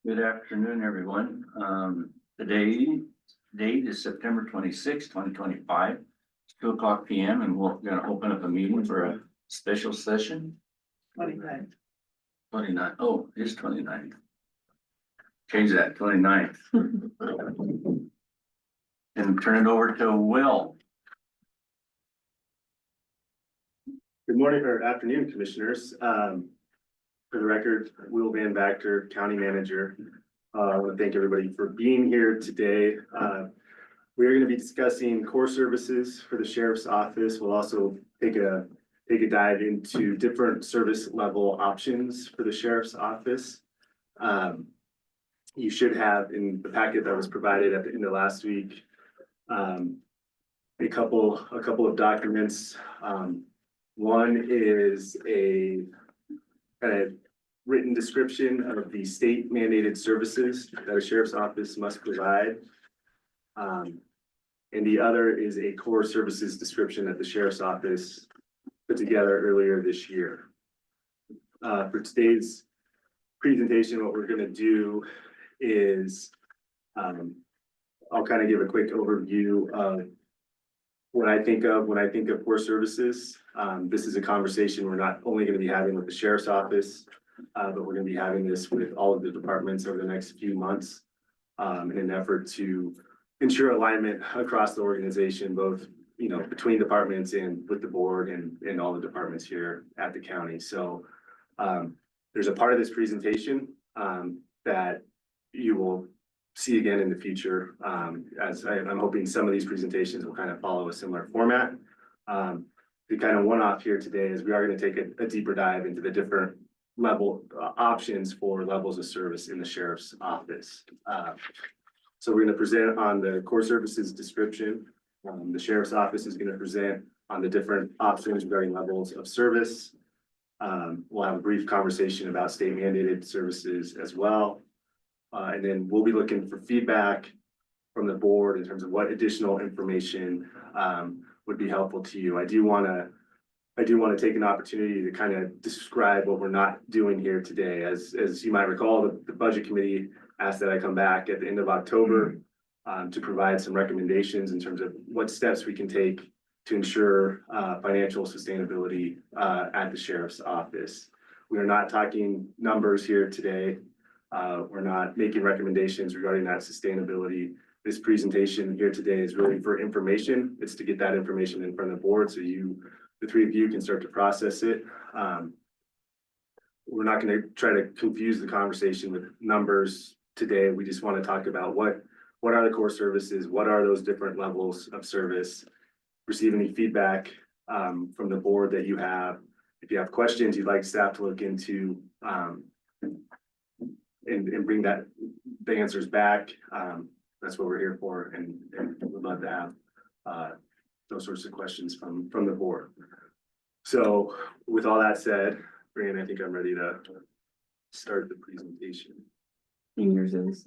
Good afternoon, everyone. Today, date is September 26, 2025. It's 2 o'clock PM and we're gonna open up a meeting for a special session. 29. 29. Oh, it's 29. Change that, 29. And turn it over to Will. Good morning or afternoon, commissioners. For the record, Will Van Vactor, County Manager. I want to thank everybody for being here today. We are going to be discussing core services for the Sheriff's Office. We'll also take a dive into different service level options for the Sheriff's Office. You should have in the packet that was provided at the end of last week, a couple of documents. One is a kind of written description of the state mandated services that a sheriff's office must provide. And the other is a core services description that the sheriff's office put together earlier this year. For today's presentation, what we're going to do is I'll kind of give a quick overview of what I think of when I think of core services. This is a conversation we're not only going to be having with the sheriff's office, but we're going to be having this with all of the departments over the next few months in an effort to ensure alignment across the organization, both between departments and with the board and all the departments here at the county. So there's a part of this presentation that you will see again in the future, as I'm hoping some of these presentations will kind of follow a similar format. The kind of one-off here today is we are going to take a deeper dive into the different level options for levels of service in the sheriff's office. So we're going to present on the core services description. The sheriff's office is going to present on the different options regarding levels of service. We'll have a brief conversation about state mandated services as well. And then we'll be looking for feedback from the board in terms of what additional information would be helpful to you. I do want to take an opportunity to kind of describe what we're not doing here today. As you might recall, the budget committee asked that I come back at the end of October to provide some recommendations in terms of what steps we can take to ensure financial sustainability at the sheriff's office. We are not talking numbers here today. We're not making recommendations regarding that sustainability. This presentation here today is really for information. It's to get that information in front of the board so the three of you can start to process it. We're not going to try to confuse the conversation with numbers today. We just want to talk about what are the core services, what are those different levels of service, receive any feedback from the board that you have. If you have questions you'd like staff to look into, and bring the answers back. That's what we're here for, and we'd love to have those sorts of questions from the board. So with all that said, Brian, I think I'm ready to start the presentation. And yours is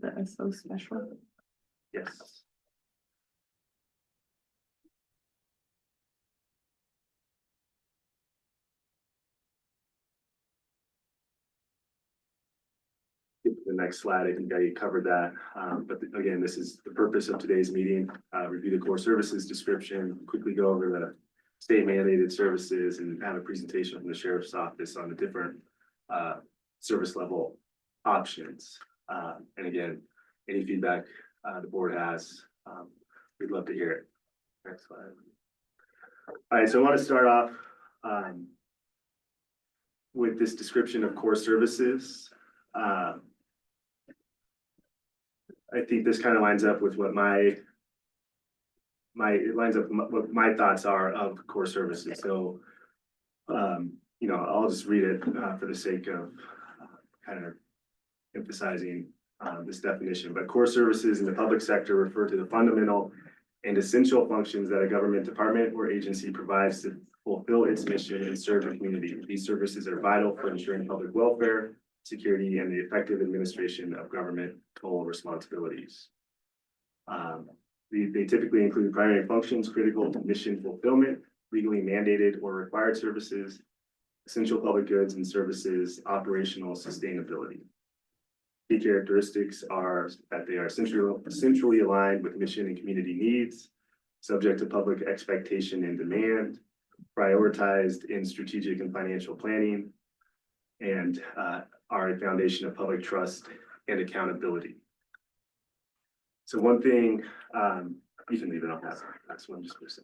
the SO special. Yes. The next slide, I think I covered that. But again, this is the purpose of today's meeting. Review the core services description, quickly go over the state mandated services and have a presentation from the sheriff's office on the different service level options. And again, any feedback the board has, we'd love to hear it. Next slide. All right, so I want to start off with this description of core services. I think this kind of lines up with what my thoughts are of core services. So, I'll just read it for the sake of kind of emphasizing this definition. But core services in the public sector refer to the fundamental and essential functions that a government department or agency provides to fulfill its mission and serve the community. These services are vital for ensuring public welfare, security, and the effective administration of governmental responsibilities. They typically include primary functions critical to mission fulfillment, legally mandated or required services, essential public goods and services, operational sustainability. Key characteristics are that they are centrally aligned with mission and community needs, subject to public expectation and demand, prioritized in strategic and financial planning, and are a foundation of public trust and accountability. So one thing, you can leave it on that. That's what I'm just gonna say.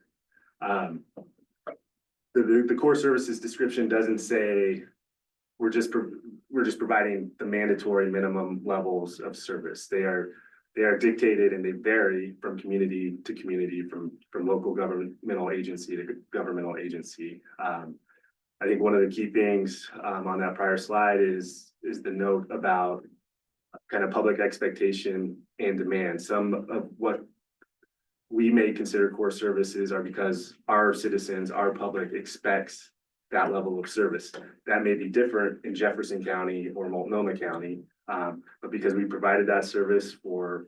The core services description doesn't say we're just providing the mandatory minimum levels of service. They are dictated and they vary from community to community, from local governmental agency to governmental agency. I think one of the key things on that prior slide is the note about kind of public expectation and demand. Some of what we may consider core services are because our citizens, our public expects that level of service. That may be different in Jefferson County or Multnomah County, but because we provided that service for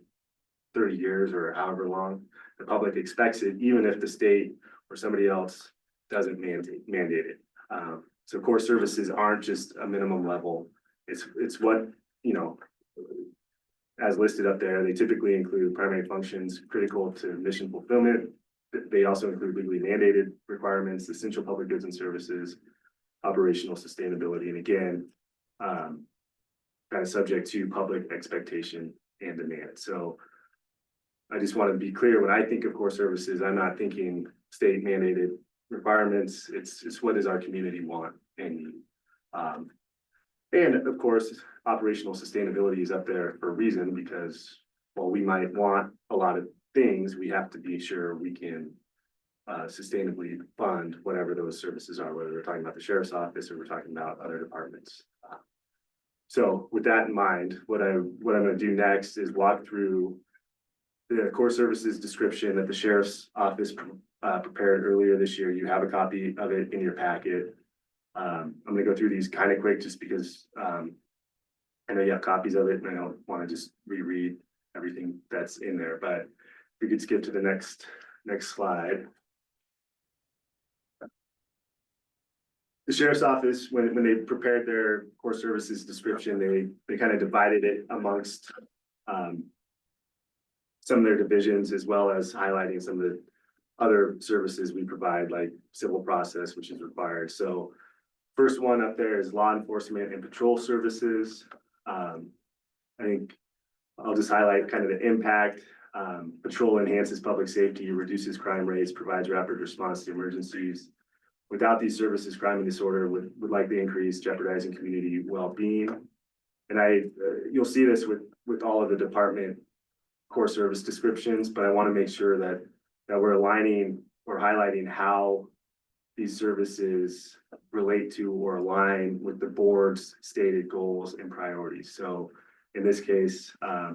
30 years or however long, the public expects it, even if the state or somebody else doesn't mandate it. So core services aren't just a minimum level. It's what, you know, as listed up there, they typically include primary functions critical to mission fulfillment. They also include legally mandated requirements, essential public goods and services, operational sustainability, and again, kind of subject to public expectation and demand. So I just want to be clear, when I think of core services, I'm not thinking state mandated requirements. It's what does our community want and need. And of course, operational sustainability is up there for a reason, because while we might want a lot of things, we have to be sure we can sustainably fund whatever those services are, whether we're talking about the sheriff's office or we're talking about other departments. So with that in mind, what I'm going to do next is walk through the core services description that the sheriff's office prepared earlier this year. You have a copy of it in your packet. I'm going to go through these kind of quick just because I know you have copies of it and I don't want to just reread everything that's in there, but if we could skip to the next slide. The sheriff's office, when they prepared their core services description, they kind of divided it amongst some of their divisions, as well as highlighting some of the other services we provide, like civil process, which is required. So first one up there is law enforcement and patrol services. I think I'll just highlight kind of the impact. Patrol enhances public safety, reduces crime rates, provides rapid response to emergencies. Without these services, crime and disorder would likely increase, jeopardizing community well-being. And you'll see this with all of the department core service descriptions, but I want to make sure that we're aligning or highlighting how these services relate to or align with the board's stated goals and priorities. So in this case, I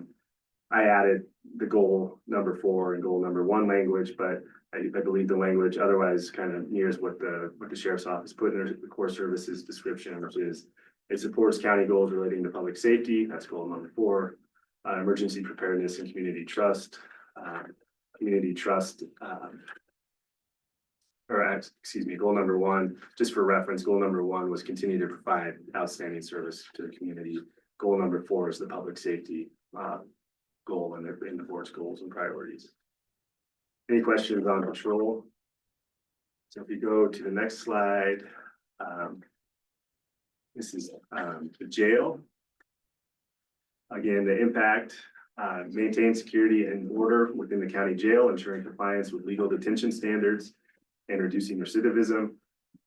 added the goal number 4 and goal number 1 language, but I believe the language otherwise kind of mirrors what the sheriff's office put in the core services description, which is it supports county goals relating to public safety. That's goal number 4. Emergency preparedness and community trust. Goal number 1, just for reference, goal number 1 was continue to provide outstanding service to the community. Goal number 4 is the public safety goal in the board's goals and priorities. Any questions on patrol? So if you go to the next slide, this is the jail. Again, the impact, maintain security and order within the county jail, ensuring compliance with legal detention standards and reducing recidivism.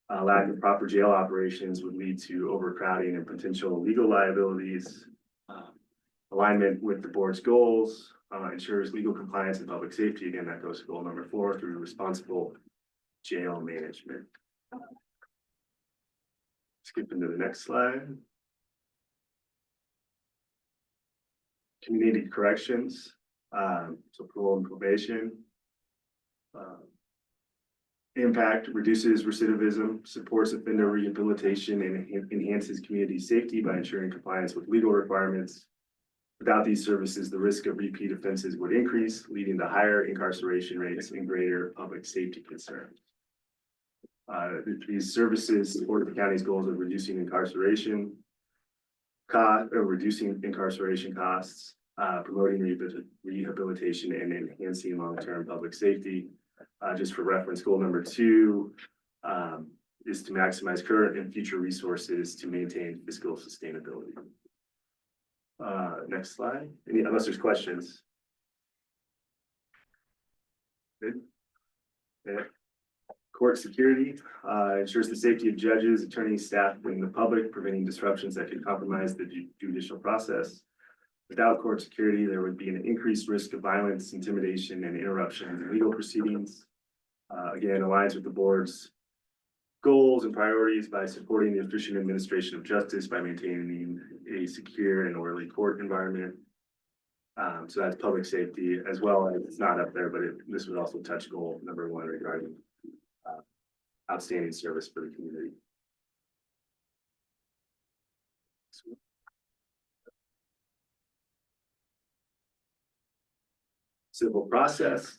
Lack of proper jail operations would lead to overcrowding and potential legal liabilities. Alignment with the board's goals, ensures legal compliance and public safety. Again, that goes to goal number 4 through responsible jail management. Skip into the next slide. Community corrections, so parole and probation. Impact reduces recidivism, supports offender rehabilitation, and enhances community safety by ensuring compliance with legal requirements. Without these services, the risk of repeat offenses would increase, leading to higher incarceration rates and greater public safety concerns. These services support the county's goals of reducing incarceration, reducing incarceration costs, promoting rehabilitation and enhancing long-term public safety. Just for reference, goal number 2 is to maximize current and future resources to maintain fiscal sustainability. Next slide, unless there's questions. Good. Yeah. Court security ensures the safety of judges, attorneys, staff, and the public, preventing disruptions that could compromise the judicial process. Without court security, there would be an increased risk of violence, intimidation, and interruption in legal proceedings. Again, aligns with the board's goals and priorities by supporting the efficient administration of justice by maintaining a secure and orderly court environment. So that's public safety, as well as, it's not up there, but this would also touch goal number 1 regarding outstanding service for the community. Civil process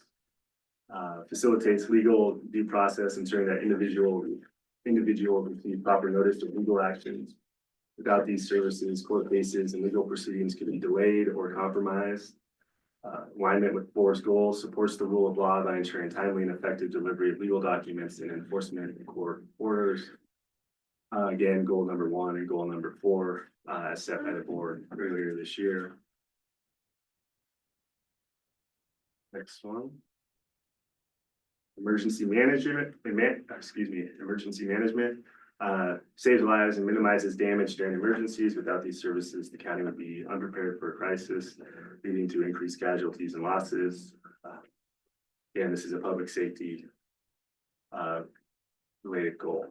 facilitates legal due process, ensuring that individuals receive proper notice of legal actions. Without these services, court cases and legal proceedings could be delayed or compromised. Alignment with board's goals supports the rule of law by ensuring timely and effective delivery of legal documents and enforcement of court orders. Again, goal number 1 and goal number 4, as set by the board earlier this year. Next one. Emergency management, emergency management saves lives and minimizes damage during emergencies. Without these services, the county would be unprepared for a crisis, leading to increased casualties and losses. Again, this is a public safety related goal.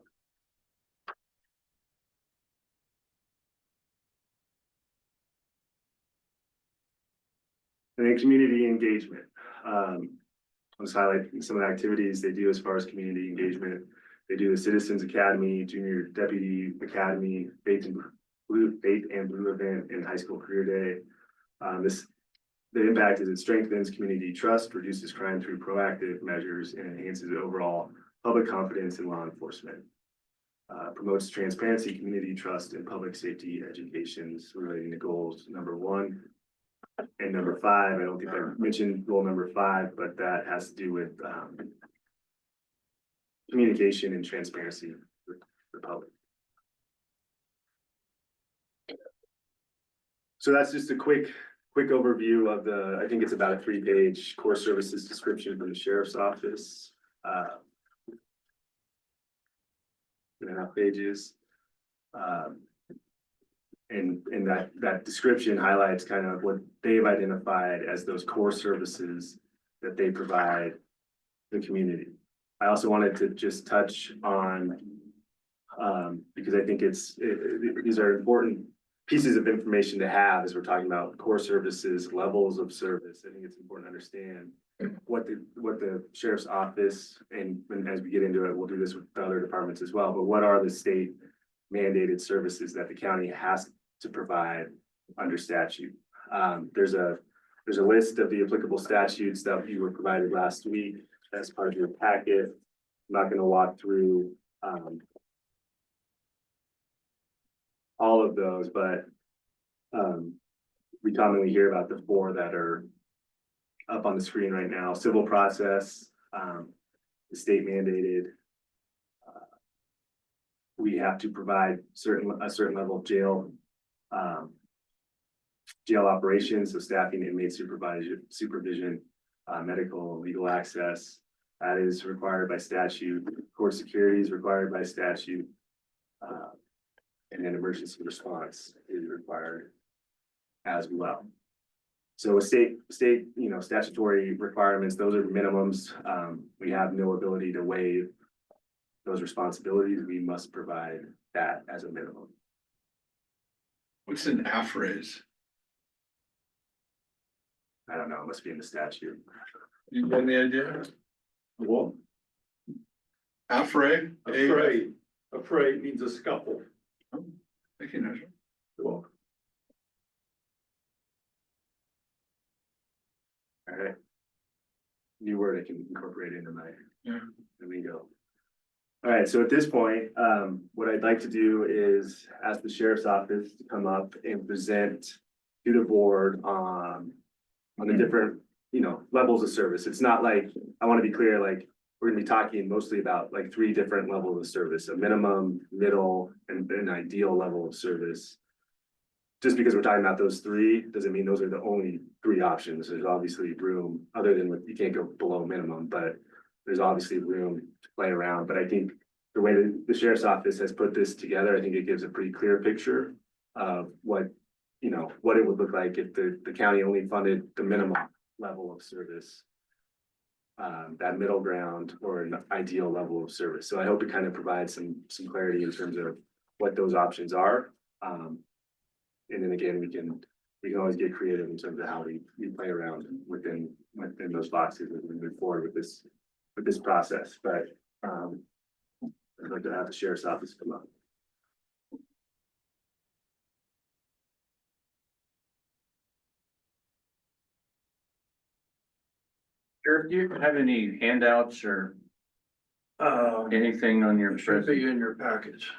And then community engagement. Let's highlight some of the activities they do as far as community engagement. They do the Citizens Academy, Junior Deputy Academy, Faith and Blue event, and High School Career Day. The impact is it strengthens community trust, reduces crime through proactive measures, and enhances overall public confidence in law enforcement. Promotes transparency, community trust, and public safety educations relating to goals number 1 and number 5. I don't think I mentioned goal number 5, but that has to do with communication and transparency with the public. So that's just a quick overview of I think it's about a 3-page core services description from the sheriff's office. 2.5 pages. And that description highlights kind of what they've identified as those core services that they provide the community. I also wanted to just touch on, because I think these are important pieces of information to have as we're talking about core services, levels of service. I think it's important to understand what the sheriff's office, and as we get into it, we'll do this with the other departments as well, but what are the state mandated services that the county has to provide under statute. There's a list of the applicable statutes that you were provided last week as part of your packet. I'm not going to walk through all of those, but we commonly hear about the 4 that are up on the screen right now. Civil process, the state mandated. We have to provide a certain level of jail operations, so staffing, inmate supervision, medical, legal access. That is required by statute. Court security is required by statute, and then emergency response is required as well. So with state, statutory requirements, those are minimums. We have no ability to waive those responsibilities. We must provide that as a minimum. What's an AFRAIS? I don't know, it must be in the statute. You got any idea? What? AFRAI? Afraid means a scuffle. Thank you, Nigel. You're welcome. All right. New word I can incorporate into my lingo. All right, so at this point, what I'd like to do is ask the sheriff's office to come up and present to the board on the different, levels of service. It's not like, I want to be clear, like, we're gonna be talking mostly about like 3 different levels of service, a minimum, middle, and an ideal level of service. Just because we're talking about those 3, doesn't mean those are the only 3 options. There's obviously room, other than what you can't go below minimum, but there's obviously room to play around. But I think the way that the sheriff's office has put this together, I think it gives a pretty clear picture of what, what it would look like if the county only funded the minimum level of service. That middle ground or an ideal level of service. So I hope it kind of provides some clarity in terms of what those options are. And then again, we can always get creative in terms of how we play around within those boxes as we move forward with this process. But I'd like to have the sheriff's office come up. Sheriff, do you have any handouts or anything on your? It should be in your package.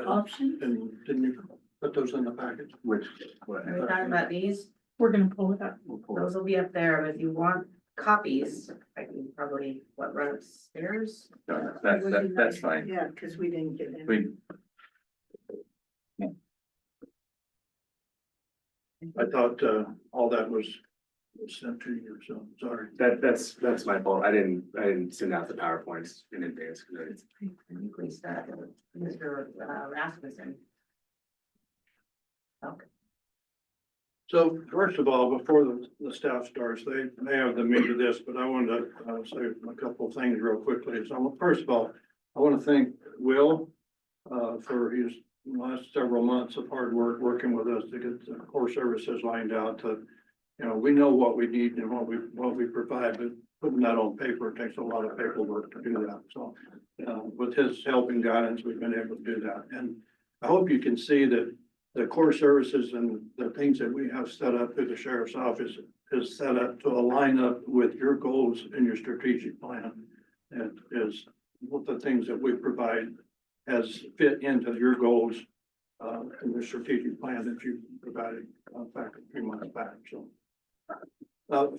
Option? And didn't you put those in the package? Which, what? Are we talking about these? We're gonna pull it up. We'll pull Those will be up there, but if you want copies, I can probably, run upstairs? No, that's fine. Yeah, because we didn't get in. We, I thought, all that was sent to you, so sorry. That's my fault. I didn't send out the PowerPoints in advance. It's pretty uniquely stuff, Mr. Rasmussen. Okay. So first of all, before the staff starts, they may have the meat of this, but I wanted to say a couple of things real quickly. So first of all, I want to thank Will for his last several months of hard work, working with us to get the core services lined out to, we know what we need and what we provide, but putting that on paper takes a lot of paperwork to do that. So with his help and guidance, we've been able to do that. And I hope you can see that the core services and the things that we have set up through the sheriff's office is set up to align up with your goals and your strategic plan. And is what the things that we provide has fit into your goals in the strategic plan that you provided back a few months back. So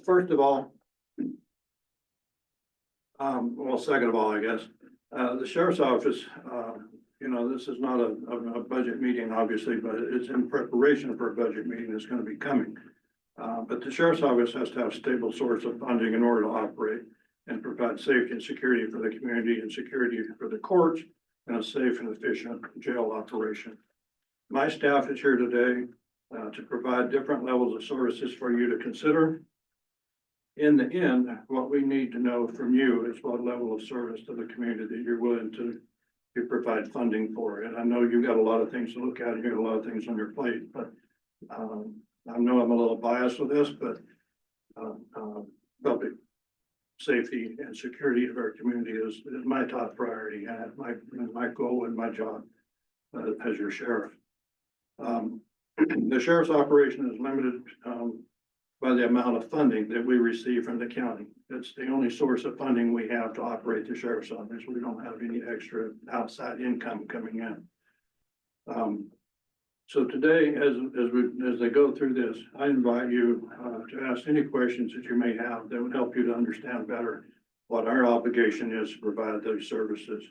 first of all, well, second of all, I guess, the sheriff's office, this is not a budget meeting, obviously, but it's in preparation for a budget meeting that's going to be coming. But the sheriff's office has to have a stable source of funding in order to operate and provide safety and security for the community and security for the courts and a safe and efficient jail operation. My staff is here today to provide different levels of services for you to consider. In the end, what we need to know from you is what level of service to the community that you're willing to provide funding for. And I know you've got a lot of things to look at, and you got a lot of things on your plate, but I know I'm a little biased with this, but public safety and security of our community is my top priority and my goal and my job as your sheriff. The sheriff's operation is limited by the amount of funding that we receive from the county. It's the only source of funding we have to operate the sheriff's office. We don't have any extra outside income coming in. So today, as they go through this, I invite you to ask any questions that you may have that would help you to understand better what our obligation is to provide those services.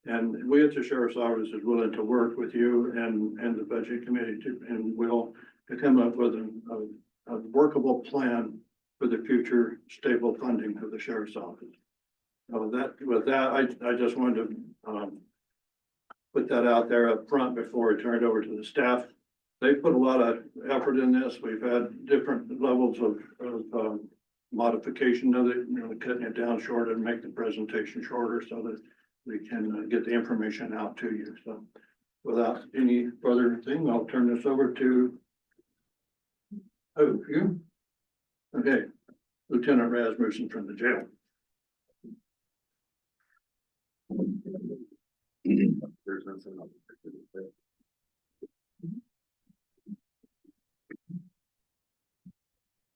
And we at the sheriff's office is willing to work with you and the budget committee and will to come up with a workable plan for the future stable funding of the sheriff's office. With that, I just wanted to put that out there up front before we turn it over to the staff. They put a lot of effort in this. We've had different levels of modification of it, cutting it down shorter and make the presentation shorter so that we can get the information out to you. So without any further thing, I'll turn this over to you. Okay, Lieutenant Rasmussen from the jail.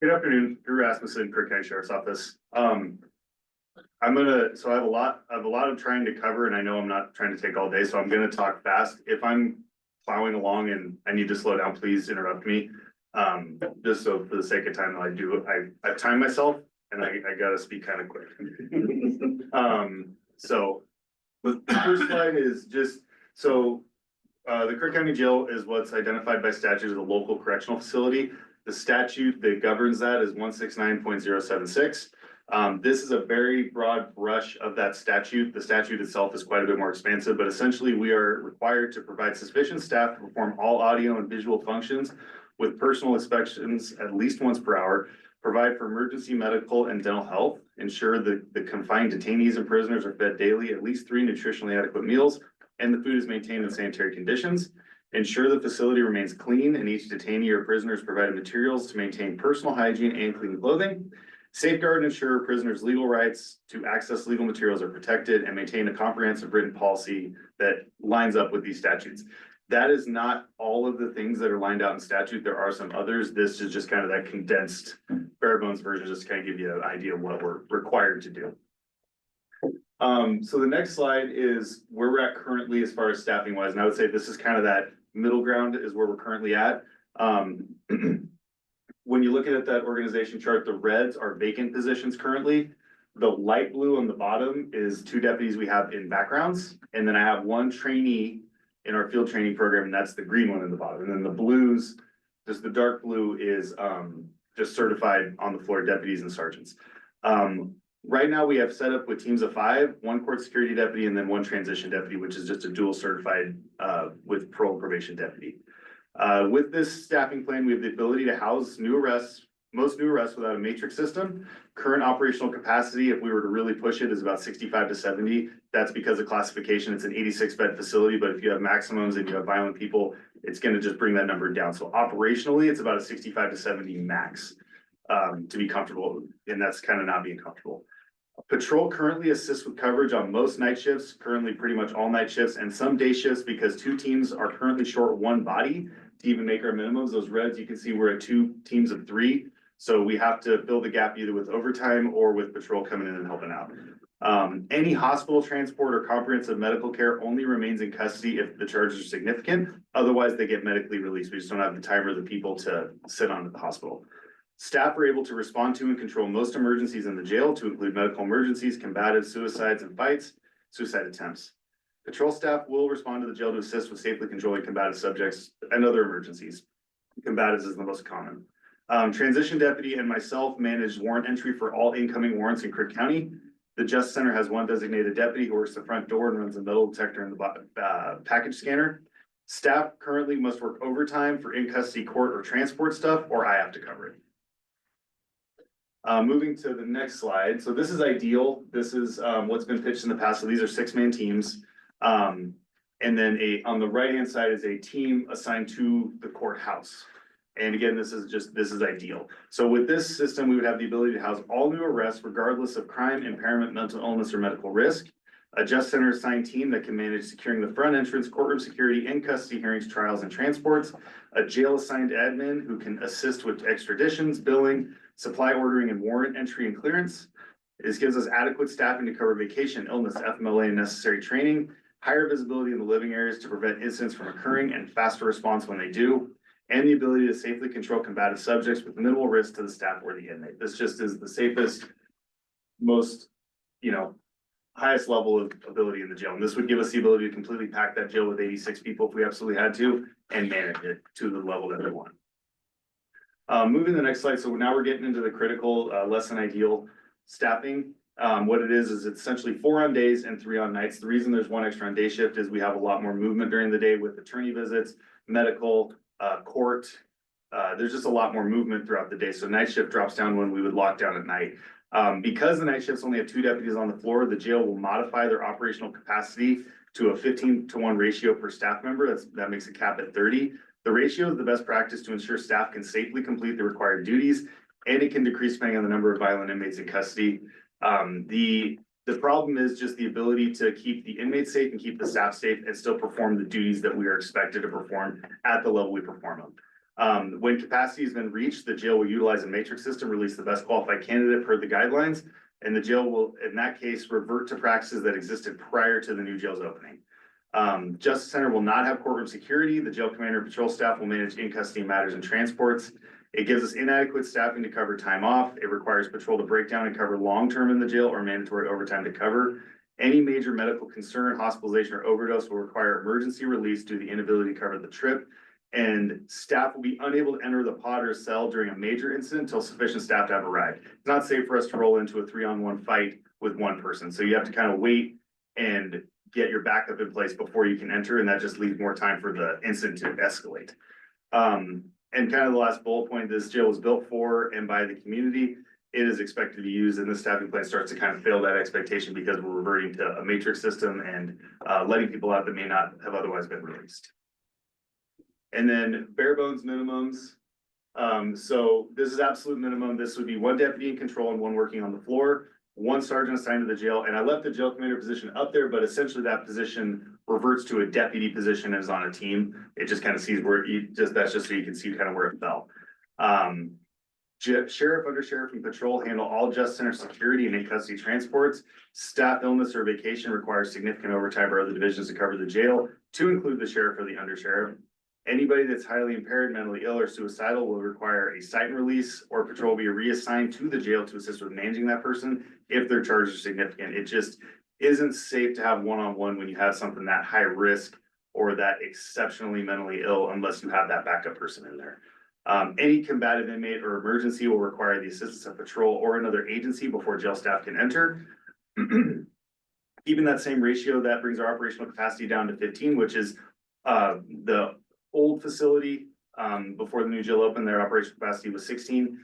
Good afternoon, Drew Rasmussen, Crook County Sheriff's Office. so I have a lot of trying to cover, and I know I'm not trying to take all day, so I'm gonna talk fast. If I'm plowing along and I need to slow down, please interrupt me. Just so for the sake of time, I time myself and I gotta speak kind of quick. So the first slide is just, so the Crook County Jail is what's identified by statute as a local correctional facility. The statute that governs that is 169.076. This is a very broad brush of that statute. The statute itself is quite a bit more expansive, but essentially we are required to provide sufficient staff to perform all audio and visual functions with personal inspections at least once per hour, provide for emergency medical and dental health, ensure that the confined detainees and prisoners are fed daily at least 3 nutritionally adequate meals, and the food is maintained in sanitary conditions. Ensure the facility remains clean and each detainee or prisoner is provided materials to maintain personal hygiene and clean clothing. Safeguard and ensure prisoners' legal rights to access legal materials are protected and maintain a comprehensive written policy that lines up with these statutes. That is not all of the things that are lined out in statute. There are some others. This is just kind of that condensed bare bones version, just to kind of give you an idea of what we're required to do. So the next slide is where we're at currently as far as staffing wise, and I would say this is kind of that middle ground is where we're currently at. When you look at that organization chart, the reds are vacant positions currently. The light blue on the bottom is 2 deputies we have in backgrounds, and then I have 1 trainee in our field training program, and that's the green one in the bottom. And then the blues, just the dark blue is just certified on the floor deputies and sergeants. Right now we have set up with teams of 5, 1 court security deputy, and then 1 transition deputy, which is just a dual certified with parole and probation deputy. With this staffing plan, we have the ability to house most new arrests without a matrix system. Current operational capacity, if we were to really push it, is about 65 to 70. That's because of classification. It's an 86 bed facility, but if you have maximums and you have violent people, it's gonna just bring that number down. So operationally, it's about a 65 to 70 max to be comfortable, and that's kind of not being comfortable. Patrol currently assists with coverage on most night shifts, currently pretty much all night shifts, and some day shifts because 2 teams are currently short 1 body to even make our minimums. Those reds, you can see we're at 2 teams of 3. So we have to fill the gap either with overtime or with patrol coming in and helping out. Any hospital transport or comprehensive medical care only remains in custody if the charges are significant. Otherwise, they get medically released. We just don't have the time or the people to sit on at the hospital. Staff are able to respond to and control most emergencies in the jail, to include medical emergencies, combative suicides and fights, suicide attempts. Patrol staff will respond to the jail to assist with safely controlling combative subjects and other emergencies. Combatives is the most common. Transition deputy and myself manage warrant entry for all incoming warrants in Crook County. The Justice Center has 1 designated deputy who works the front door and runs the metal detector and the package scanner. Staff currently must work overtime for in-custody court or transport stuff, or I have to cover it. Moving to the next slide. So this is ideal. This is what's been pitched in the past. So these are 6-man teams. And then on the right-hand side is a team assigned to the courthouse. And again, this is ideal. So with this system, we would have the ability to house all new arrests regardless of crime, impairment, mental illness, or medical risk. A Justice Center assigned team that can manage securing the front entrance, courtroom security, in custody hearings, trials, and transports. A jail assigned admin who can assist with extraditions, billing, supply ordering, and warrant entry and clearance. This gives us adequate staffing to cover vacation, illness, FMLA, and necessary training, higher visibility in the living areas to prevent incidents from occurring, and faster response when they do, and the ability to safely control combative subjects with minimal risk to the staff or the inmate. This just is the safest, most, highest level of ability in the jail. And this would give us the ability to completely pack that jail with 86 people if we absolutely had to, and manage it to the level that we want. Moving to the next slide. So now we're getting into the critical, less than ideal staffing. What it is it's essentially 4 on days and 3 on nights. The reason there's 1 extra on day shift is we have a lot more movement during the day with attorney visits, medical, court. There's just a lot more movement throughout the day. So night shift drops down when we would lock down at night. Because the night shifts only have 2 deputies on the floor, the jail will modify their operational capacity to a 15-to-1 ratio per staff member. That makes a cap at 30. The ratio is the best practice to ensure staff can safely complete the required duties, and it can decrease depending on the number of violent inmates in custody. The problem is just the ability to keep the inmates safe and keep the staff safe and still perform the duties that we are expected to perform at the level we perform them. When capacity has been reached, the jail will utilize a matrix system, release the best qualified candidate per the guidelines. And the jail will, in that case, revert to practices that existed prior to the new jail's opening. Justice Center will not have courtroom security. The jail commander and patrol staff will manage in custody matters and transports. It gives us inadequate staffing to cover time off. It requires patrol to break down and cover long-term in the jail or mandatory overtime to cover. Any major medical concern, hospitalization, or overdose will require emergency release due to the inability to cover the trip. And staff will be unable to enter the pod or cell during a major incident until sufficient staff to have arrived. It's not safe for us to roll into a 3-on-1 fight with one person. So you have to kind of wait and get your backup in place before you can enter, and that just leaves more time for the incident to escalate. And kind of the last bullet point, this jail was built for and by the community. It is expected to be used, and the staffing plan starts to kind of fail that expectation because we're reverting to a matrix system and letting people out that may not have otherwise been released. And then bare bones minimums. So this is absolute minimum. This would be 1 deputy in control and 1 working on the floor, 1 sergeant assigned to the jail. And I left the jail commander position up there, but essentially that position reverts to a deputy position and is on a team. It just kind of sees where that's just so you can see kind of where it fell. Sheriff, under sheriff, and patrol handle all Justice Center security and in custody transports. Staff illness or vacation requires significant overtime or other divisions to cover the jail, to include the sheriff or the under sheriff. Anybody that's highly impaired, mentally ill, or suicidal will require a cite and release, or patrol will be reassigned to the jail to assist with managing that person if their charges are significant. It just isn't safe to have one-on-one when you have something that high risk or that exceptionally mentally ill unless you have that backup person in there. Any combative inmate or emergency will require the assistance of patrol or another agency before jail staff can enter. Even that same ratio, that brings our operational capacity down to 15, which is the old facility, before the new jail opened, their operational capacity was 16.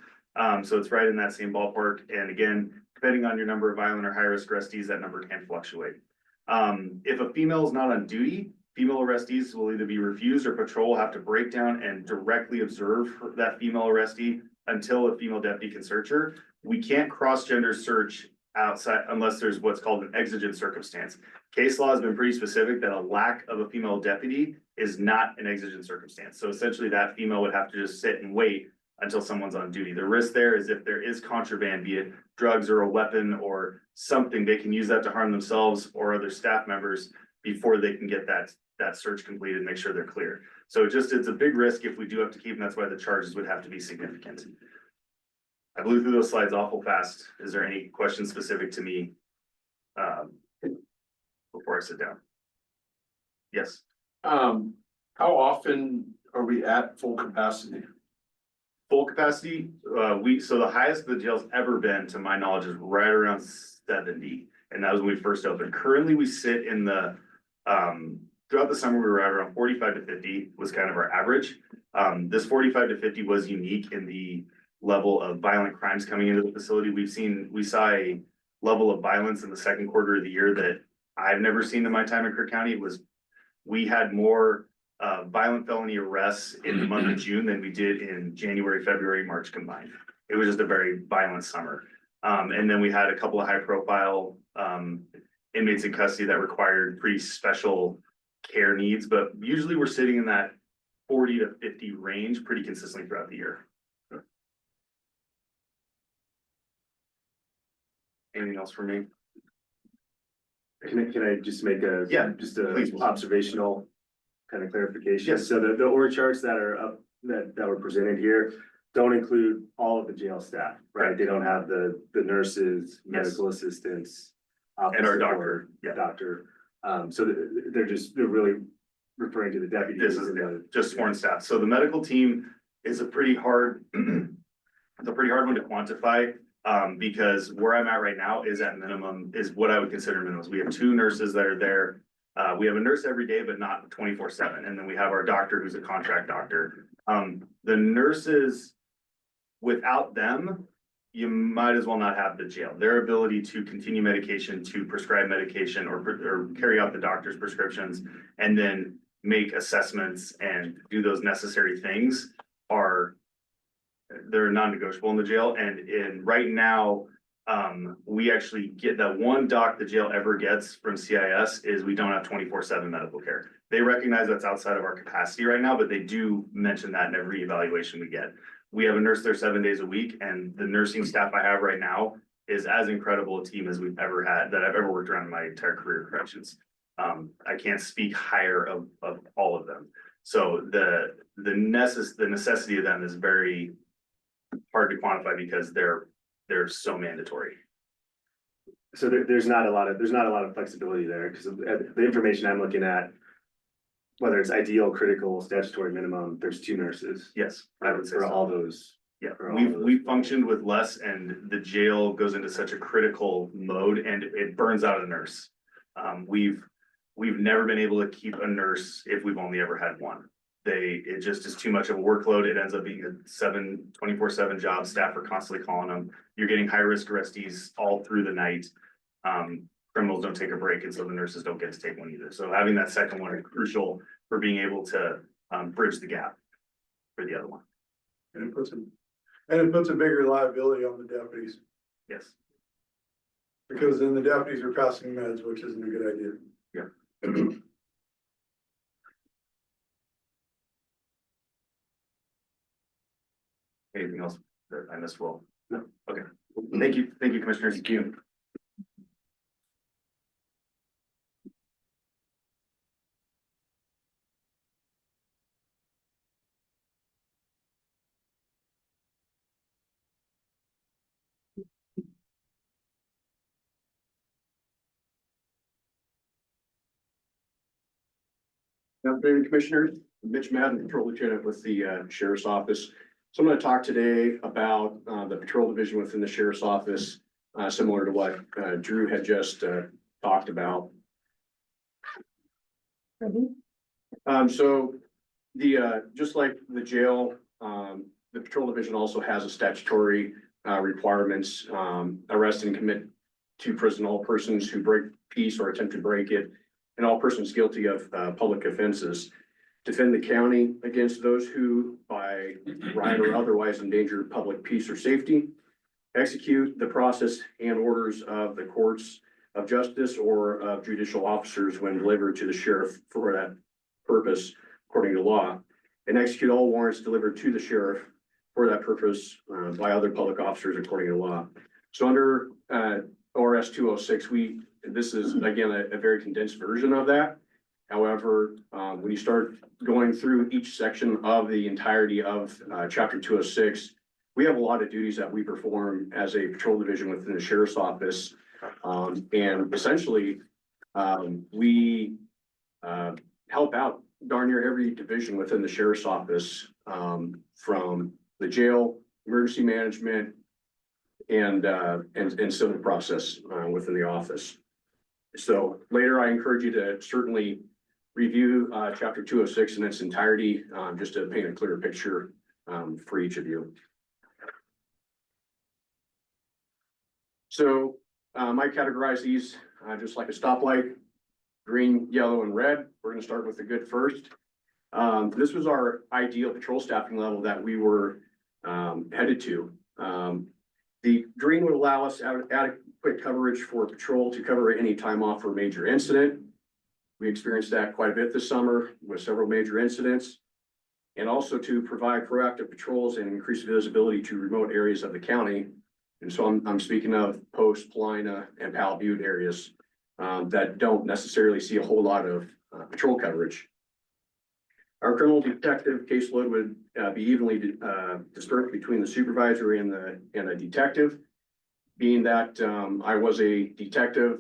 So it's right in that same ballpark. And again, depending on your number of violent or high-risk arrestees, that number can fluctuate. If a female is not on duty, female arrestees will either be refused or patrol will have to break down and directly observe that female arrestee until a female deputy can search her. We can't cross-gender search outside unless there's what's called an exigent circumstance. Case law has been pretty specific that a lack of a female deputy is not an exigent circumstance. So essentially that female would have to just sit and wait until someone's on duty. The risk there is if there is contraband, be it drugs or a weapon or something, they can use that to harm themselves or other staff members before they can get that search completed and make sure they're clear. So it's a big risk if we do have to keep them. That's why the charges would have to be significant. I blew through those slides awful fast. Is there any questions specific to me before I sit down? Yes. How often are we at full capacity? Full capacity, so the highest the jail's ever been, to my knowledge, is right around 70. And that was when we first opened. Currently, we sit in the, throughout the summer, we were right around 45 to 50 was kind of our average. This 45 to 50 was unique in the level of violent crimes coming into the facility. We saw a level of violence in the second quarter of the year that I've never seen in my time in Crook County. We had more violent felony arrests in the month of June than we did in January, February, March combined. It was just a very violent summer. And then we had a couple of high profile inmates in custody that required pretty special care needs, but usually we're sitting in that 40 to 50 range pretty consistently throughout the year. Anything else for me? Can I just make just a please. observational kind of clarification? Yes. So the org charts that are up, that were presented here don't include all of the jail staff, right? They don't have the nurses, medical assistants. And our office doctor, support, doctor. So they're really referring to the deputies. This is just sworn staff. So the medical team is a pretty hard, it's a pretty hard one to quantify. Because where I'm at right now is at minimum, is what I would consider minimums. We have 2 nurses that are there. We have a nurse every day, but not 24/7. And then we have our doctor who's a contract doctor. The nurses, without them, you might as well not have the jail. Their ability to continue medication, to prescribe medication or carry out the doctor's prescriptions and then make assessments and do those necessary things they're non-negotiable in the jail. And right now, we actually get that one doc the jail ever gets from CIS is we don't have 24/7 medical care. They recognize that's outside of our capacity right now, but they do mention that in every evaluation we get. We have a nurse there 7 days a week, and the nursing staff I have right now is as incredible a team as we've ever had, that I've ever worked around in my entire career in corrections. I can't speak higher of all of them. So the necessity of them is very hard to quantify because they're so mandatory. So there's not a lot of flexibility there, because the information I'm looking at, whether it's ideal, critical, statutory minimum, there's 2 nurses. Yes, I would say For so. all those. Yeah, for all we've those. functioned with less, and the jail goes into such a critical mode and it burns out a nurse. We've never been able to keep a nurse if we've only ever had one. It just is too much of a workload. It ends up being a 24/7 job. Staff are constantly calling them. You're getting high risk arrestees all through the night. Criminals don't take a break, and so the nurses don't get to take one either. So having that second one is crucial for being able to bridge the gap for the other one. And it puts a bigger liability on the deputies, Yes. because then the deputies are passing meds, which isn't a good idea. Anything else that I missed? Well, no. Okay. Thank you, Commissioners. Thank you. Afternoon, Commissioners. Mitch Madden, Patrol Lieutenant with the Sheriff's Office. So I'm going to talk today about the Patrol Division within the Sheriff's Office, similar to what Drew had just talked about. So just like the jail, the Patrol Division also has a statutory requirements, arrest and commit to prison all persons who break peace or attempt to break it, and all persons guilty of public offenses. Defend the county against those who by riot or otherwise endanger public peace or safety. Execute the process and orders of the courts of justice or of judicial officers when delivered to the sheriff for that purpose according to law. And execute all warrants delivered to the sheriff for that purpose by other public officers according to law. So under ORS 206, this is again a very condensed version of that. However, when you start going through each section of the entirety of chapter 206, we have a lot of duties that we perform as a patrol division within the Sheriff's Office. And essentially, we help out darn near every division within the Sheriff's Office, from the jail, emergency management, and civil process within the office. So later, I encourage you to certainly review chapter 206 in its entirety, just to paint a clearer picture for each of you. So I categorize these just like a stoplight: green, yellow, and red. We're going to start with the good first. This was our ideal patrol staffing level that we were headed to. The green would allow us adequate coverage for patrol to cover any time off for a major incident. We experienced that quite a bit this summer with several major incidents, and also to provide proactive patrols and increase visibility to remote areas of the county. And so I'm speaking of Post, Paulina, and Powell Butte areas that don't necessarily see a whole lot of patrol coverage. Our criminal detective caseload would be evenly dispersed between the supervisor and the detective. Being that I was a detective,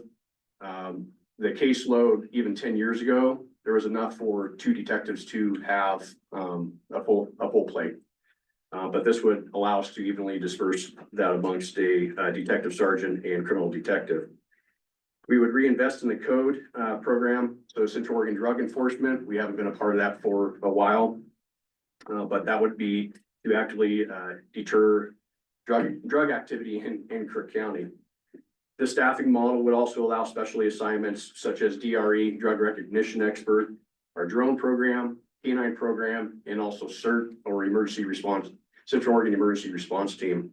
the caseload even 10 years ago, there was enough for 2 detectives to have a full plate. But this would allow us to evenly disperse that amongst a detective sergeant and criminal detective. We would reinvest in the code program. So Central Oregon Drug Enforcement, we haven't been a part of that for a while. But that would be to actively deter drug activity in Crook County. The staffing model would also allow specialty assignments such as DRE, drug recognition expert, our drone program, K9 program, and also CERT, or emergency response, Central Oregon Emergency Response Team.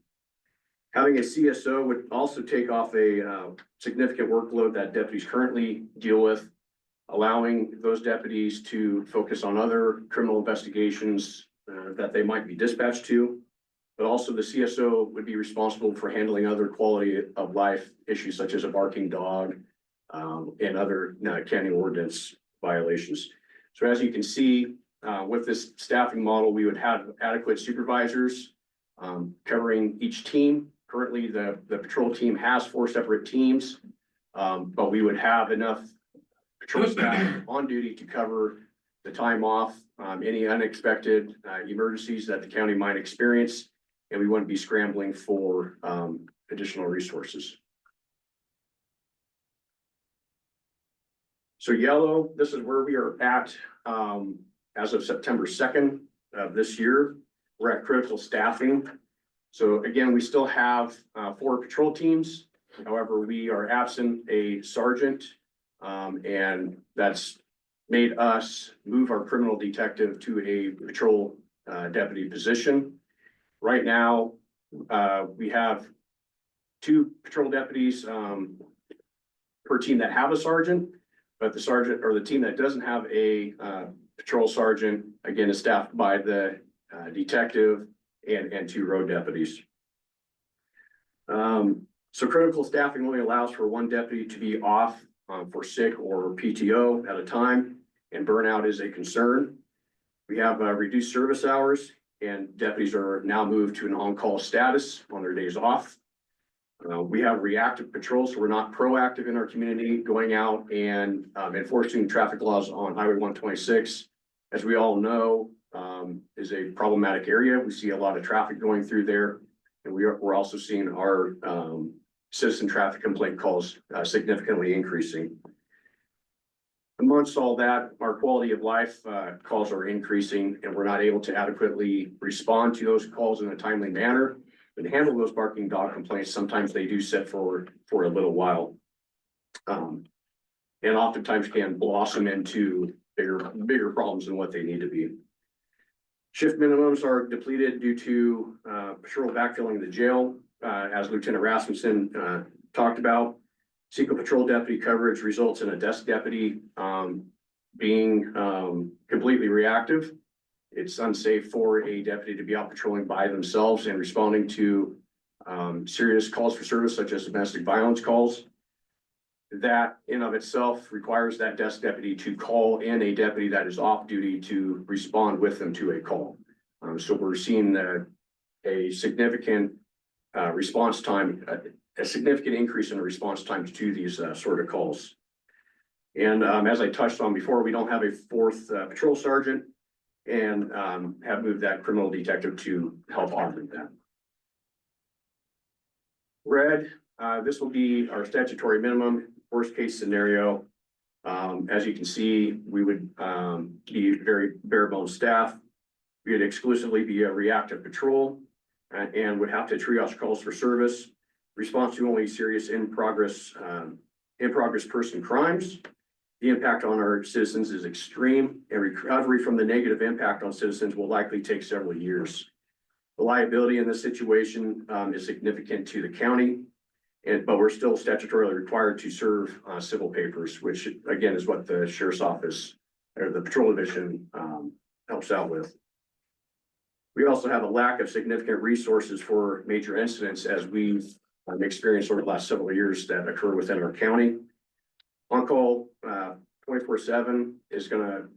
Having a CSO would also take off a significant workload that deputies currently deal with, allowing those deputies to focus on other criminal investigations that they might be dispatched to. but also the CSO would be responsible for handling other quality of life issues such as a barking dog, and other county ordinance violations. So as you can see, with this staffing model, we would have adequate supervisors covering each team. Currently, the patrol team has 4 separate teams, but we would have enough patrol staff on duty to cover the time off, any unexpected emergencies that the county might experience, and we wouldn't be scrambling for additional resources. So yellow, this is where we are at as of September 2nd of this year. We're at critical staffing. So again, we still have 4 patrol teams. However, we are absent a sergeant, and that's made us move our criminal detective to a patrol deputy position. Right now, we have 2 patrol deputies per team that have a sergeant, but the sergeant or the team that doesn't have a patrol sergeant, again, is staffed by the detective and 2 road deputies. So critical staffing only allows for 1 deputy to be off for sick or PTO at a time, and burnout is a concern. We have reduced service hours, and deputies are now moved to an on-call status on their days off. We have reactive patrols, so we're not proactive in our community, going out and enforcing traffic laws on Highway 126. As we all know, is a problematic area. We see a lot of traffic going through there, and we're also seeing our citizen traffic complaint calls significantly increasing. Amongst all that, our quality of life calls are increasing, and we're not able to adequately respond to those calls in a timely manner and handle those barking dog complaints. Sometimes they do sit for a little while, and oftentimes can blossom into bigger problems than what they need to be. Shift minimums are depleted due to patrol backfilling the jail, as Lieutenant Rasmussen talked about. Sequel patrol deputy coverage results in a desk deputy being completely reactive. It's unsafe for a deputy to be out patrolling by themselves and responding to serious calls for service, such as domestic violence calls. That in of itself requires that desk deputy to call in a deputy that is off duty to respond with them to a call. So we're seeing a significant response time, a significant increase in the response times to these sort of calls. And as I touched on before, we don't have a 4th patrol sergeant, and have moved that criminal detective to help augment that. Red, this will be our statutory minimum, worst case scenario. As you can see, we would be very bare bones staff. We would exclusively be a reactive patrol and would have to triage calls for service, response to only serious in progress person crimes. The impact on our citizens is extreme, and recovery from the negative impact on citizens will likely take several years. The liability in this situation is significant to the county, but we're still statutorily required to serve civil papers, which again is what the sheriff's office or the patrol division helps out with. We also have a lack of significant resources for major incidents, as we've experienced over the last several years that occur within our county. On-call 24/7 is going to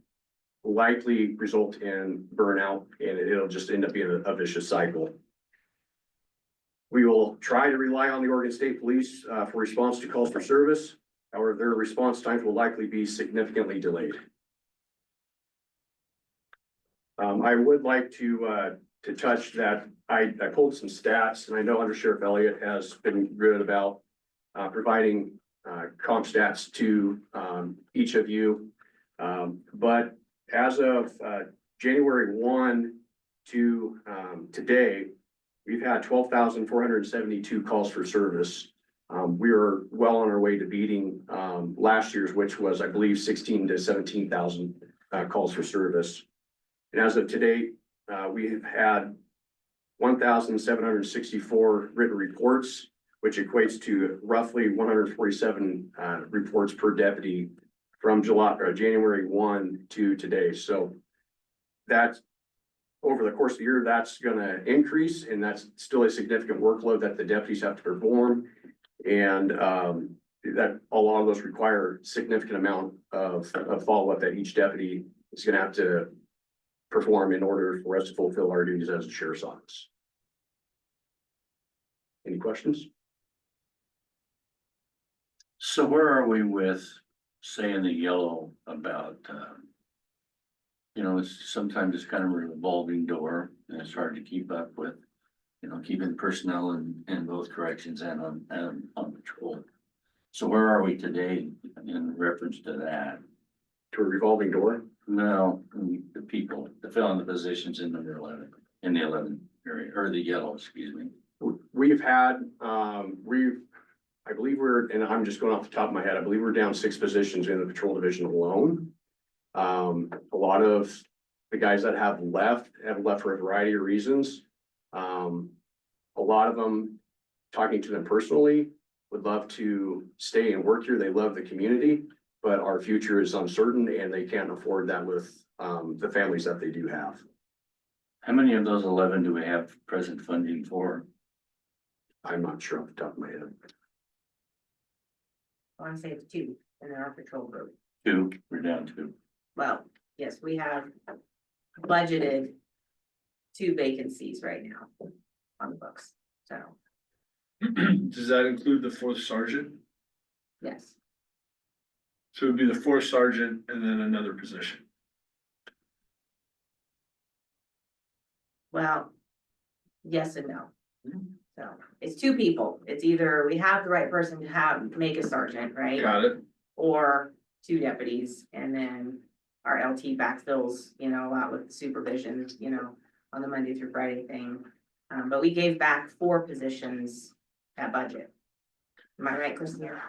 likely result in burnout, and it'll just end up being a vicious cycle. We will try to rely on the Oregon State Police for response to calls for service. However, their response times will likely be significantly delayed. I would like to touch that I pulled some stats, and I know Under Sheriff Elliott has been good about providing comp stats to each of you. But as of January 1 to today, we've had 12,472 calls for service. We are well on our way to beating last year's, which was, I believe, 16 to 17,000 calls for service. And as of today, we have had 1,764 written reports, which equates to roughly 147 reports per deputy from January 1 to today. So that over the course of the year, that's gonna increase, and that's still a significant workload that the deputies have to perform. And that a lot of those require significant amount of follow-up that each deputy is gonna have to perform in order for us to fulfill our duties as a sheriff's office. Any questions? So where are we with saying the yellow about, sometimes it's kind of a revolving door and it's hard to keep up with, keeping personnel in both corrections and on patrol. So where are we today in reference to that? To a revolving door? No, the people, the fill in the positions in number 11, in the 11 area, or the yellow, excuse me. We've had, I believe and I'm just going off the top of my head, I believe we're down 6 positions in the patrol division alone. A lot of the guys that have left for a variety of reasons. A lot of them, talking to them personally, would love to stay and work here. They love the community, but our future is uncertain and they can't afford that with the families that they do have. How many of those 11 do we have present funding for? I'm not sure off the top of my head. I wanna say it's 2 in our patrol group. 2, we're down 2. Well, yes, we have budgeted 2 vacancies right now on the books, so, Does that include the 4th sergeant? yes. So it'd be the 4th sergeant and then another position. Well, yes and no. So it's 2 people. It's either we have the right person to make a sergeant, right? Got it. Or 2 deputies, and then our LT backfills, a lot with the supervision, on the Monday through Friday thing. But we gave back 4 positions at budget. Am I right, Christina?